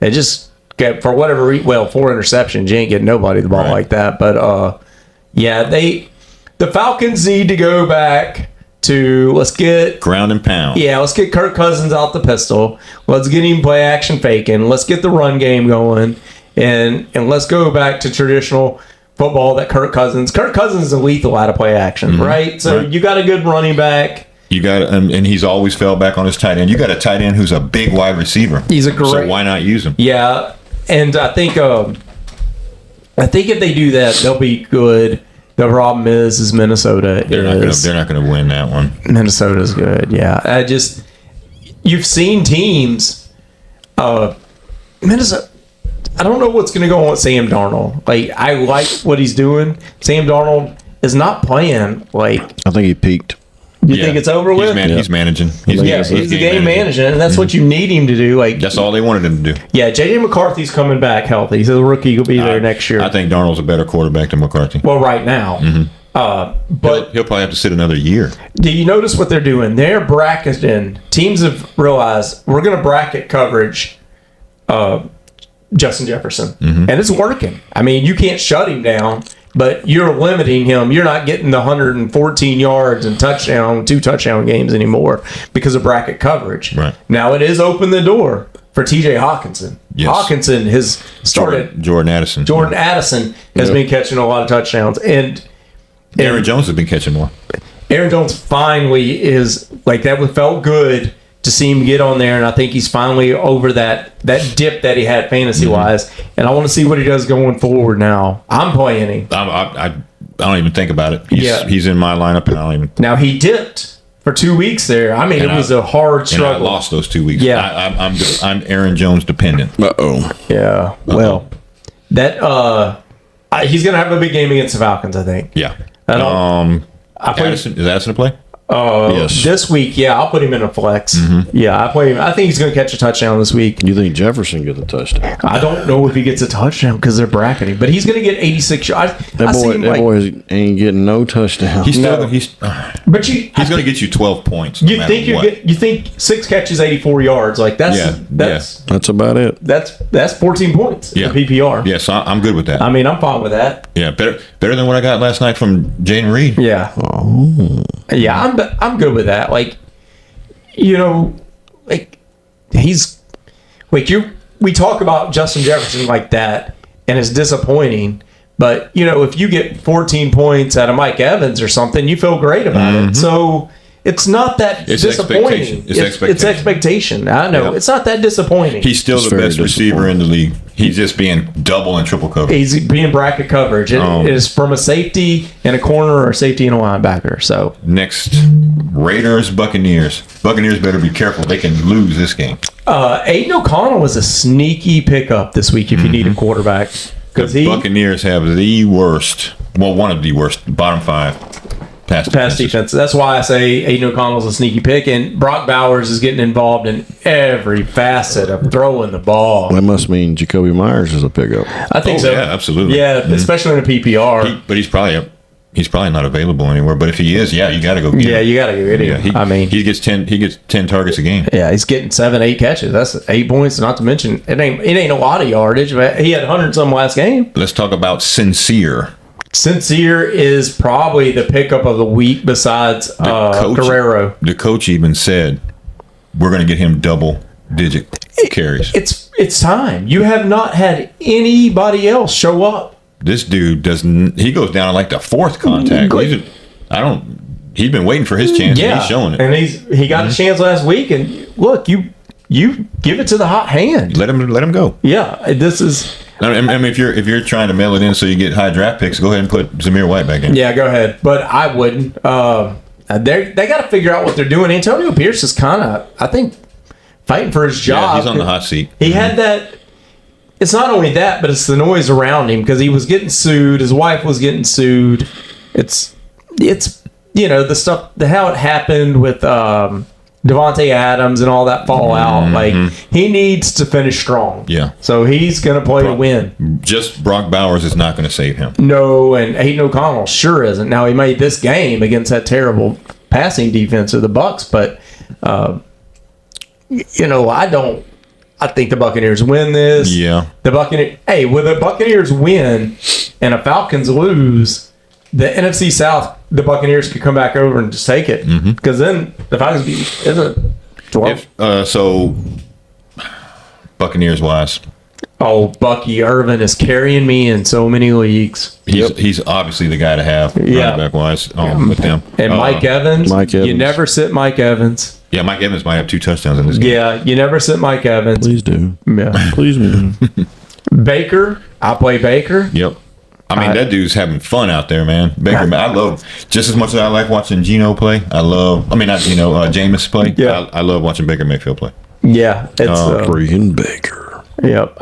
it just for whatever 4 interceptions. You ain't getting nobody the ball like that. But the Falcons need to go back to let's get ground and pound. Yeah, let's get Kirk Cousins out the pistol. Let's get him play action faking. Let's get the run game going, and let's go back to traditional football that Kirk Cousins is lethal out of play action, right? So you got a good running back. You got and he's always fell back on his tight end. You got a tight end who's a big wide receiver. He's a great. So why not use him? Yeah, and I think if they do that, they'll be good. The problem is Minnesota They're not going to win that one. Minnesota's good. Yeah, you've seen teams. Minnesota. I don't know what's going to go on with Sam Darnold. Like, I like what he's doing. Sam Darnold is not playing like. I think he peaked. You think it's over with? He's managing. He's the game managing, and that's what you need him to do. Like, that's all they wanted him to do. Yeah, J.J. McCarthy's coming back healthy. So the rookie will be there next year. I think Darnold's a better quarterback than McCarthy. Well, right now. But he'll probably have to sit another year. Do you notice what they're doing? They're bracketing. Teams have realized we're going to bracket coverage Justin Jefferson. And it's working. I mean, you can't shut him down, but you're limiting him. You're not getting the 114 yards and 2 touchdown games anymore because of bracket coverage. Right. Now it is open the door for TJ Hawkinson. Yes. Hawkinson has started. Jordan Addison. Jordan Addison has been catching a lot of touchdowns. And Aaron Jones has been catching more. Aaron Jones finally is like that. Felt good to see him get on there, and I think he's finally over that dip that he had fantasy wise. And I want to see what he does going forward. Now I'm playing him. I don't even think about it. He's in my lineup, and I don't even. Now he dipped for 2 weeks there. I mean, it was a hard struggle. And I lost those 2 weeks. Yeah, I'm Aaron Jones dependent. Yeah. Well, that he's gonna have a big game against the Falcons, I think. Yeah. Addison, is Addison to play? Yes. This week, I'll put him in a flex. Yeah, I play him. I think he's going to catch a touchdown this week. You think Jefferson gets a touchdown? I don't know if he gets a touchdown because they're bracketing, but he's going to get 86 yards. That boy ain't getting no touchdown. He's going to get you 12 points. You think 6 catches, 84 yards? Like that's about it. That's 14 points. Yeah. In PPR. Yeah, so I'm good with that. I mean, I'm fine with that. Yeah, better than what I got last night from Jaden Reed. Yeah. Yeah, I'm good with that. Like, he's like we talk about Justin Jefferson like that, and it's disappointing. But if you get 14 points out of Mike Evans or something, you feel great about it. So it's not that disappointing. It's expectation. I know. Yeah. It's not that disappointing. He's still the best receiver in the league. He's just being double and triple covered. He's being bracket coverage. It is from a safety and a corner or a safety and a linebacker. So next, Raiders, Buccaneers. Buccaneers better be careful. They can lose this game. Aiden O'Connell was a sneaky pickup this week if you need a quarterback. because The Buccaneers have the worst, well, one of the worst, bottom 5 pass defense. That's why I say Aiden O'Connell's a sneaky pick, and Brock Bowers is getting involved in every facet of throwing the ball. That must mean Jacoby Myers is a pickup. I think so. Yeah, absolutely. Yeah, especially in a PPR. But he's probably not available anywhere. But if he is, you got to go get him. You got to go get him. He gets 10 targets a game. Yeah, he's getting 7-8 catches. That's 8 points. Not to mention it ain't a lot of yardage. But he had 100 some last game. Let's talk about Sincere. Sincere is probably the pickup of the week besides Guerrero. The coach even said we're going to get him double-digit carries. It's time. You have not had anybody else show up. This dude doesn't. He goes down at like the 4th contact. He's been waiting for his chance. And he's showing it. And he got a chance last week. And look, you give it to the hot hand. Let him go. Yeah, this is. I mean, if you're trying to mail it in so you get high draft picks, go ahead and put Zamir White back in. Yeah, go ahead. But I wouldn't. They got to figure out what they're doing. Antonio Pierce is kind of, I think, fighting for his job. Yeah, he's on the hot seat. He had that. It's not only that, but it's the noise around him because he was getting sued. His wife was getting sued. It's the stuff, how it happened with Devontae Adams and all that fallout. Mm-hmm. Like, he needs to finish strong. Yeah. So he's going to play to win. Just Brock Bowers is not going to save him. No, and Aiden O'Connell sure isn't. Now, he made this game against that terrible passing defense of the Bucs, but I think the Buccaneers win this. Yeah. When the Buccaneers win and the Falcons lose, the NFC South, the Buccaneers could come back over and just take it. Because then the Falcons isn't 12. So Buccaneers wise. Oh, Bucky Irvin is carrying me in so many leagues. He's obviously the guy to have running back wise with them. And Mike Evans. You never sit Mike Evans. Yeah, Mike Evans might have 2 touchdowns in this game. Yeah, you never sit Mike Evans. Please do. Yeah. Please do. Baker. I play Baker. Yep. I mean, that dude's having fun out there, man. Baker, man, I love, just as much as I like watching Geno play, Jameis play. Yeah. I love watching Baker Mayfield play. Yeah. It's Freaking Baker. Yep.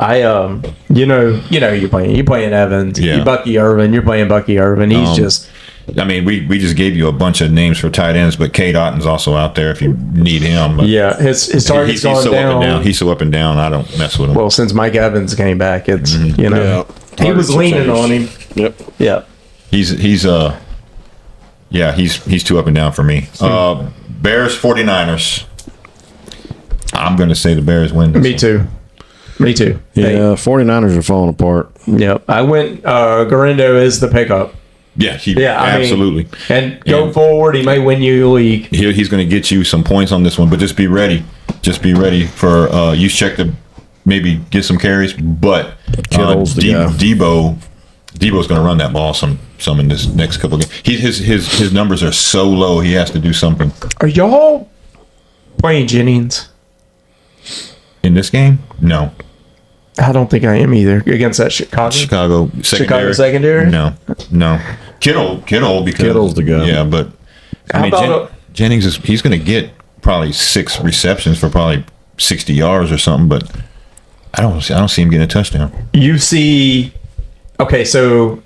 You're playing Evans. Yeah. You Bucky Irvin. You're playing Bucky Irvin. He's just. I mean, we just gave you a bunch of names for tight ends, but Cade Otton's also out there if you need him. But yeah, his target's he's gone so down. Up and down. He's so up and down. I don't mess with him. Well, since Mike Evans came back, it's Yeah. he was leaning on him. Yep. Yeah. He's too up and down for me. Bears 49ers. I'm going to say the Bears win. Me too. Yeah, 49ers are falling apart. Yep. I went Garendo is the pickup. Yeah, absolutely. And go forward, he may win you a league. He's going to get you some points on this one, but just be ready. Just be ready for Juszczyk to maybe get some carries. But Kittle's the guy. Debo's going to run that ball some in this next couple of games. His numbers are so low, he has to do something. Are y'all playing Jennings? In this game? No. I don't think I am either. Against that Chicago secondary? No. Kittle because Kittle's the guy. Yeah, but I mean Jennings he's going to get probably 6 receptions for probably 60 yards or something, but I don't see him getting a touchdown. You see, okay, so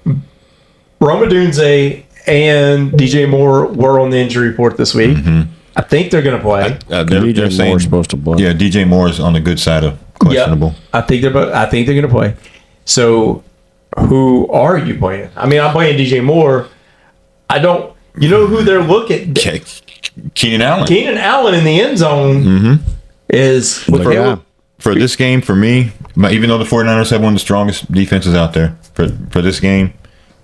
Roma Dunze and DJ Moore were on the injury report this week. Mm-hmm. I think they're going to play. DJ saying Moore's supposed to play. Yeah, DJ Moore's on the good side of questionable. Yep. I think they're going to play. So, who are you playing? I mean, I'm playing DJ Moore. I don't. You know who they're looking? Keenan Allen. Keenan Allen in the end zone is for this game. For me, even though the 49ers have one of the strongest defenses out there for this game,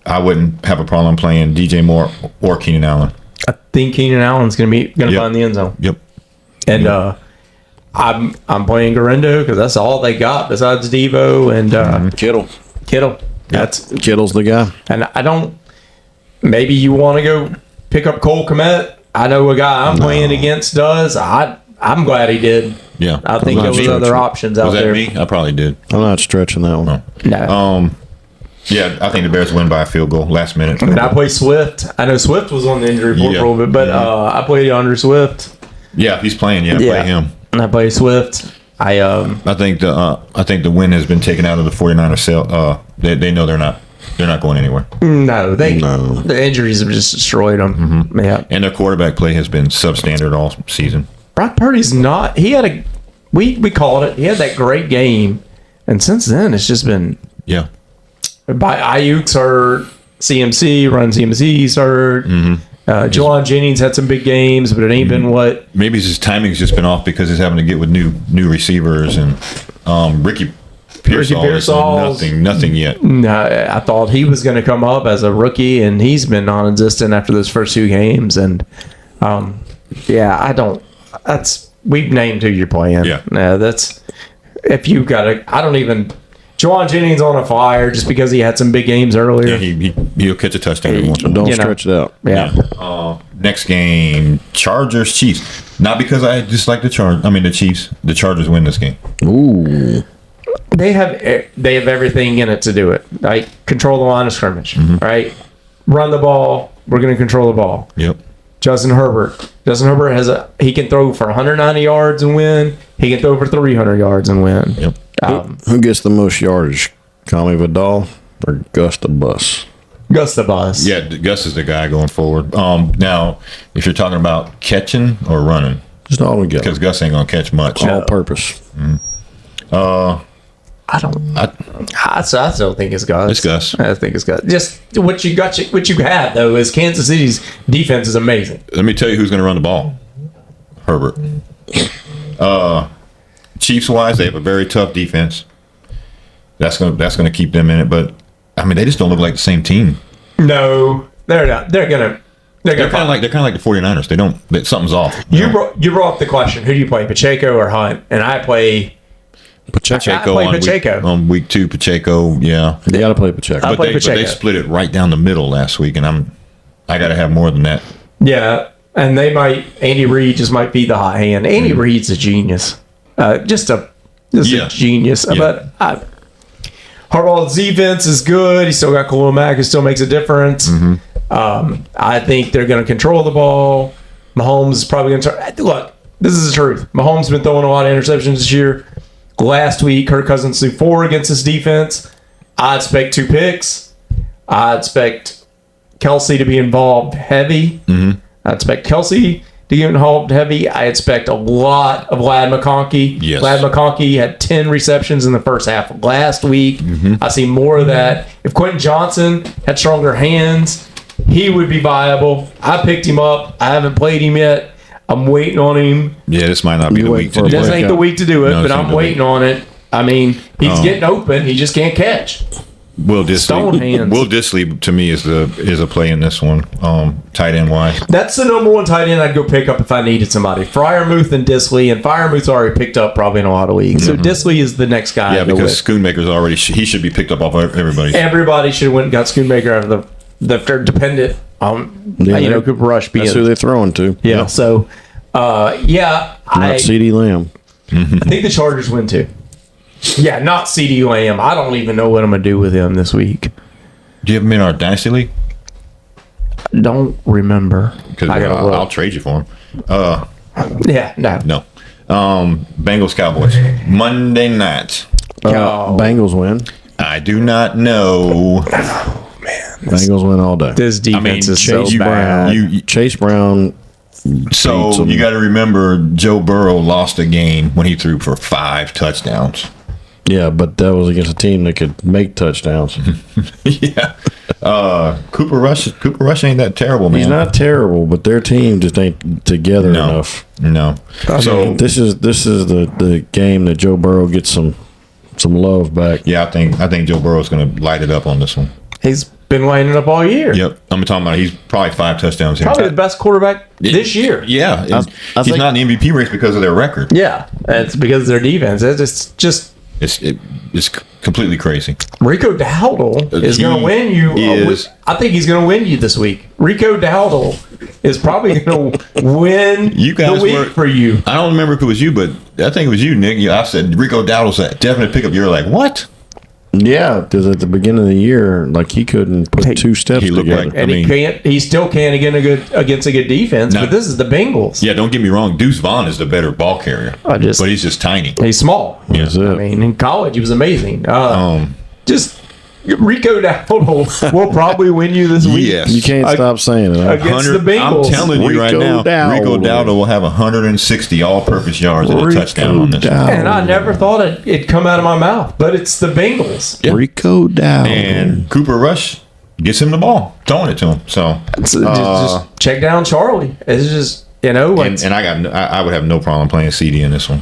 I wouldn't have a problem playing DJ Moore or Keenan Allen. I think Keenan Allen's going to find the end zone. Yep. And I'm playing Garendo because that's all they got besides Devo and Kittle. That's Kittle's the guy. And I don't. Maybe you want to go pick up Cole Kmet. I know a guy I'm playing against does. I'm glad he did. Yeah. I think there was other options out there. Was that me? I probably did. I'm not stretching that one. No. Yeah, I think the Bears win by a field goal last minute. And I play Swift. I know Swift was on the injury report for a little bit, but I played DeAndre Swift. Yeah, he's playing. Yeah, play him. And I play Swift. I think the win has been taken out of the 49ers They know they're not going anywhere. No, the injuries have just destroyed them. Mm-hmm. Yeah, And their quarterback play has been substandard all season. Brock Purdy's not. He had we called it. He had that great game, and since then it's just been Yeah. by Ayuk's hurt, Run CMC's hurt. Jelon Jennings had some big games, but it ain't been what. Maybe his timing's just been off because he's having to get with new receivers and Ricky Pearsall is nothing yet. No, I thought he was going to come up as a rookie, and he's been non-existent after those first 2 games. And I don't. We've named who you're playing. Yeah, that's if you got a. I don't even. Juwan Jennings on a fire just because he had some big games earlier. Yeah, he'll catch a touchdown every once in a while. Don't stretch it out. Yeah. Next game, Chargers Chiefs. Not because I dislike the Chiefs. The Chargers win this game. Ooh. They have everything in it to do it. Right? Control the line of scrimmage. Right? Run the ball. We're going to control the ball. Yep. Justin Herbert he can throw for 190 yards and win. He can throw for 300 yards and win. Yep. Who gets the most yardage? Conley Vidal or Gus the Bus? Gus the Bus. Yeah, Gus is the guy going forward. Now, if you're talking about catching or running, Just all together. because Gus ain't gonna catch much. All purpose. I still think it's Gus. It's Gus. I think it's Gus. Just what you have though is Kansas City's defense is amazing. Let me tell you who's gonna run the ball. Herbert. Chiefs wise, they have a very tough defense. That's gonna keep them in it, but I mean they just don't look like the same team. No, they're not. They're kind of like the 49ers. Something's off. You brought up the question: who do you play, Pacheco or Hunt? And I play Pacheco I play Pacheco. on week 2. Pacheco, yeah. You got to play Pacheco. I play But they Pacheco. split it right down the middle last week, and I got to have more than that. Yeah, and Andy Reid just might be the hot hand. Andy Reid's a genius. Just a genius. Yeah. But Harbaugh's defense is good. He's still got Khalil Mack, who still makes a difference. I think they're going to control the ball. Mahomes is probably going to look. This is the truth. Mahomes has been throwing a lot of interceptions this year. Last week, Kirk Cousins threw 4 against his defense. I expect 2 picks. I expect Kelsey to be involved heavy. I expect Kelsey to get involved heavy. I expect a lot of Ladd McConkey. Yes. Ladd McConkey had 10 receptions in the first half of last week. I see more of that. If Quentin Johnson had stronger hands, he would be viable. I picked him up. I haven't played him yet. I'm waiting on him. Yeah, this might not be the week to do This it. ain't the week to do it, No, but this ain't I'm the waiting week. on it. I mean, he's getting open. He just can't catch. Will Stone hands. Will Disley to me is a play in this one, tight end wise. That's the number 1 tight end I'd go pick up if I needed somebody. Freiermuth and Disley, and Freiermuth's already picked up probably in a lot of leagues. So Disley is the next guy. Yeah, I'd go because with. Schoonmaker's already he should be picked up off everybody. Everybody should have went and got Schoonmaker out of they're dependent on Cooper Rush being. That's who they're throwing to. Yeah. So, Not C.D. Lamb. I think the Chargers win too. Yeah, not C.D. Lamb. I don't even know what I'm gonna do with him this week. Do you have him in our dynasty league? Don't remember. Because I'll trade you for him. Yeah, no. No. Bengals Cowboys Monday night. Bengals win. I do not know. Bengals win all day. This defense is so Chase bad. Brown. Chase Brown. So you got to remember, Joe Burrow lost a game when he threw for 5 touchdowns. Yeah, but that was against a team that could make touchdowns. Yeah. Cooper Rush ain't that terrible, man. He's not terrible, but their team just ain't together enough. No. So This is the game that Joe Burrow gets some love back. yeah, I think Joe Burrow's going to light it up on this one. He's been lining up all year. Yep. I'm talking about he's probably 5 touchdowns here. Probably the best quarterback this year. Yeah. I He's think- not in the MVP race because of their record. Yeah, it's because of their defense. It's just It's completely crazy. Rico Dowdle is going to win you. I think he's going to win you this week. Rico Dowdle is probably going to win You guys the week were- for you. I don't remember if it was you, but I think it was you, Nick. I said Rico Dowdle's a definite pickup. You're like, what? Yeah, because at the beginning of the year, like he couldn't put 2 steps he looked together. like- And he still can't against a good defense. No. But this is the Bengals. Yeah, don't get me wrong. Deuce Vaughn is the better ball carrier, but he's just tiny. he's small. That's it. I mean, in college he was amazing. Just Rico Dowdle will probably win you this week. Yes. You can't stop saying it. Huh? Against the 100 Bengals. I'm telling you right Rico now, Rico Dowdle. Dowdle will have 160 all-purpose yards and a touchdown on this. Dowdle. And I never thought it'd come out of my mouth, but it's the Bengals. Yeah. Rico Dowdle. And Cooper Rush gets him the ball, throwing it to him. So, Just check down Charlie. It's just, you know, like, and I would have no problem playing CD in this one.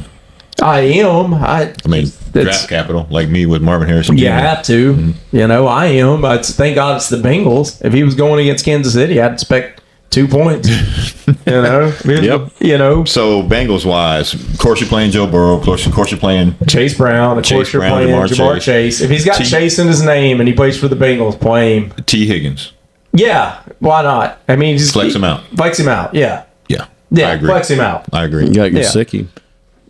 I am. I mean, it's- draft capital like me with Marvin Harrison. You Jr. have to. You know, I am. But thank God it's the Bengals. If he was going against Kansas City, I'd expect 2 points. You know? Yep. You know, So Bengals wise, of course you're playing Joe Burrow. Of course you're playing Chase Brown. Of course you're Brown, playing Jamar Jamar Chase. If he's got Chase in his name and he plays for the Bengals, play him. T. Higgins. Yeah. Why not? I mean, just Flex him out. Flex him out. Yeah. Yeah, Yeah. I agree. Flex him out. I agree. You got Yeah. Gesicki.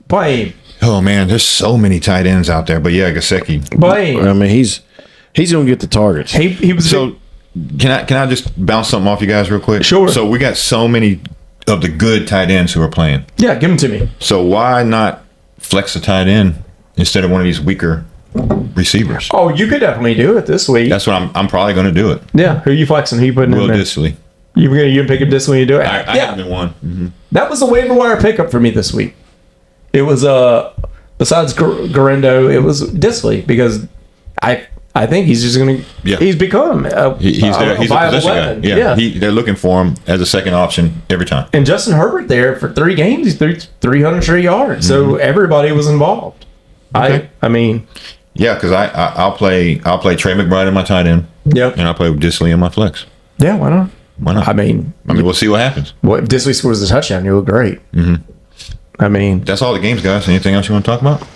Play him. Oh man, there's so many tight ends out there, but yeah, Gesicki. Play him. I mean, he's gonna get the targets. He was So can I just bounce something off you guys real quick? Sure. So we got so many of the good tight ends who are playing. yeah, give him to me. So why not flex a tight end instead of one of these weaker receivers? Oh, you could definitely do it this week. That's what I'm probably going to do it. Yeah. Who you flexing? Who you putting Will in there? Disley. You pick up this when you do it. I yeah. haven't been one. Mm-hmm. That was the waiver wire pickup for me this week. It was besides Garendo, it was Disley because I think he's just going to Yeah. he's become He's there. He's a viable position weapon. guy. Yeah. They're looking for him as a second option every time. And Justin Herbert there for 3 games, he's threw 300 yards. So everybody was involved. Okay. I mean, Yeah, because I'll play Trey McBride in my tight end, yep. and I'll play Disley in my flex. Yeah, why not? Why not? I mean, We'll see what happens. if Disley scores a touchdown, you look great. Mm-hmm. I mean, That's all the games, guys. Anything else you want to talk about?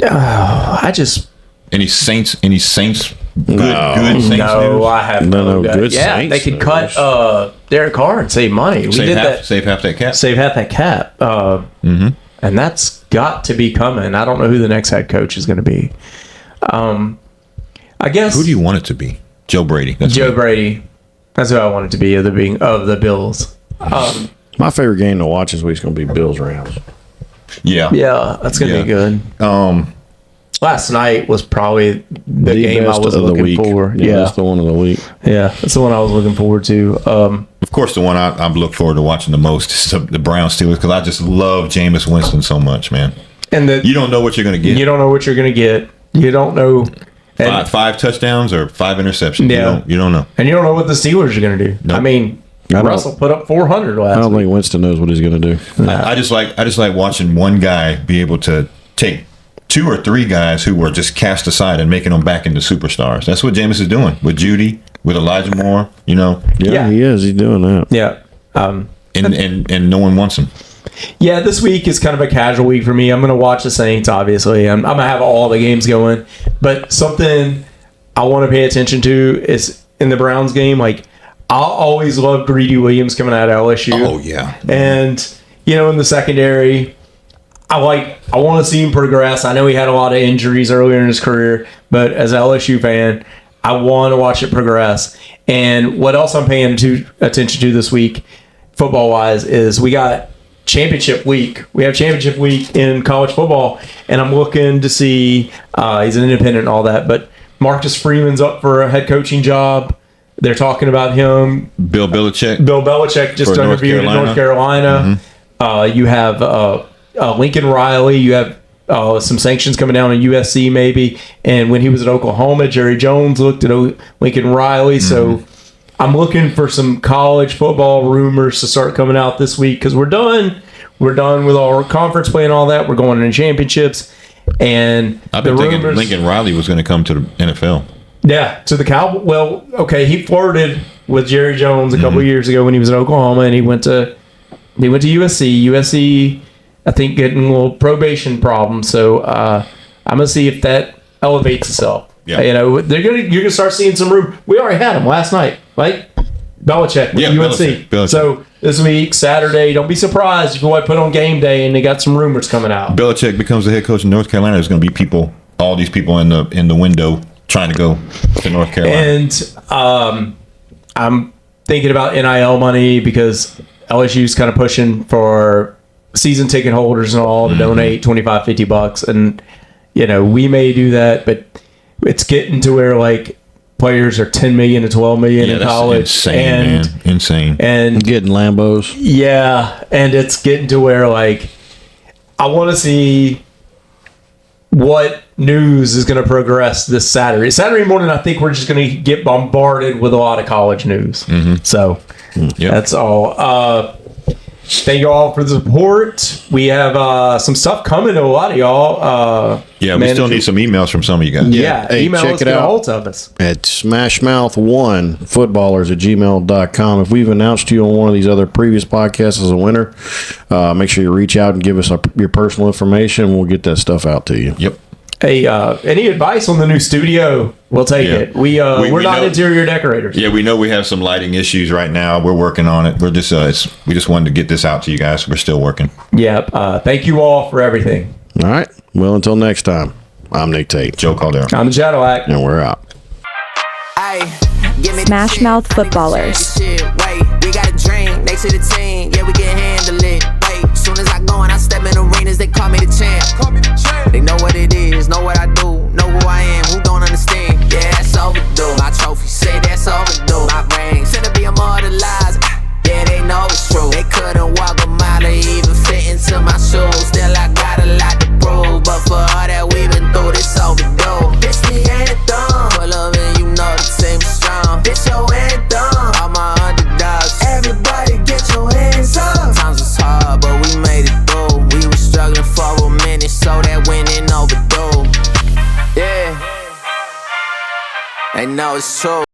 I just Any Saints? Good Saints no, news? I have No, good Yeah, Saints they could news. cut Derek Carr and save money. We did that. Save half that cap. Save half that cap. And that's got to be coming. I don't know who the next head coach is going to be. I guess Who do you want it to be? Joe Brady. That's Joe me. Brady. That's who I want it to be of the Bills. My favorite game to watch this week is gonna be Bills Rams. Yeah. Yeah, that's going to be good. Last night was probably the game I best was of the looking week. for. Yeah, that's the one of the week. Yeah, that's the one I was looking forward to. Of course, the one I look forward to watching the most is the Browns Steelers because I just love Jameis Winston so much, man. And You don't know what you're going to get. you don't know what you're going to get. You don't know. And, Five touchdowns or 5 interceptions. Yeah. You don't know. and you don't know what the Steelers are going to do. Nope. I mean, I don't- Russell put up 400 I last don't week. think Winston knows what he's gonna do. I just like watching one guy be able to take 2 or 3 guys who were just cast aside and making them back into superstars. That's what Jameis is doing with Judy, with Elijah Moore. Yeah, Yeah. he is. He's doing that. Yeah. And no one wants him. Yeah, this week is kind of a casual week for me. I'm going to watch the Saints, obviously. I'm going to have all the games going. But something I want to pay attention to is in the Browns game, like, I always love Greedy Williams coming out of LSU. Oh yeah. And, in the secondary, I want to see him progress. I know he had a lot of injuries earlier in his career, but as an LSU fan, I want to watch it progress. And what else I'm paying attention to this week, football-wise, is we got championship week. We have championship week in college football, and I'm looking to see, he's an independent and all that, but Marcus Freeman's up for a head coaching job. They're talking about him. Bill Belichick. Bill Belichick just For North interviewed in North Carolina. You have Lincoln Riley. You have some sanctions coming down on USC maybe. And when he was at Oklahoma, Jerry Jones looked at Lincoln Riley. So I'm looking for some college football rumors to start coming out this week because we're done. We're done with our conference play and all that. We're going into championships. And I've been thinking Lincoln Riley was going to come to the NFL. Yeah, to the Cowboys. Well, okay, he flirted with Jerry Jones a couple years ago when he was in Oklahoma, and he went to USC. USC, I think, getting a little probation problem. So I'm gonna see if that elevates itself. Yeah. You're gonna start seeing some room. We already had him last night, right? Belichick with UNC. Belichick. So this week, Saturday, don't be surprised if you put on game day and they got some rumors coming out. Belichick becomes the head coach in North Carolina. There's going to be all these people in the window trying to go to North Carolina. And I'm thinking about NIL money because LSU's kind of pushing for season ticket holders and all to donate $25-50, and we may do that, but it's getting to where like players are 10 million to 12 million in that's college. insane, man. Insane. And Getting Lambos. yeah, and it's getting to where like I want to see what news is going to progress this Saturday. Saturday morning, I think we're just going to get bombarded with a lot of college news. So that's all. Thank you all for the support. We have some stuff coming to a lot of y'all. We still need some emails from some of you guys. Yeah, Hey, email check us, it get a out. hold of us. At smashmouth1footballers@gmail.com. If we've announced you on one of these other previous podcasts as a winner, make sure you reach out and give us your personal information. We'll get that stuff out to you. Yep. Hey, any advice on the new studio? We'll take it. We're not interior decorators. Yeah, we know we have some lighting issues right now. We're working on it. We're just we just wanted to get this out to you guys. We're still working. Yeah. Thank you all for everything. All right. Well, until next time, I'm Nick Tate. Joe Caldera. I'm the Cadillac. And we're out. SmashMouth Footballerz. Wait, we got a dream, next to the team, yeah, we can handle it. Wait, soon as I go and I step in arenas, they call me the champ. They know what it is, know what I do, know who I am, who don't understand. Yeah, that's overdue. My trophy say that's overdue. My ring said to be immortalized. Yeah, they know it's true. They couldn't walk a mile or even fit into my shoes. Still, I got a lot to prove, but for all that we've been through, this overdue. This the anthem. Pull up and you know the team is strong. This your anthem. All my underdogs. Everybody get your hands up. Sometimes it's hard, but we made it through. We were struggling for a minute, so that winning overdue. Yeah, they know it's true.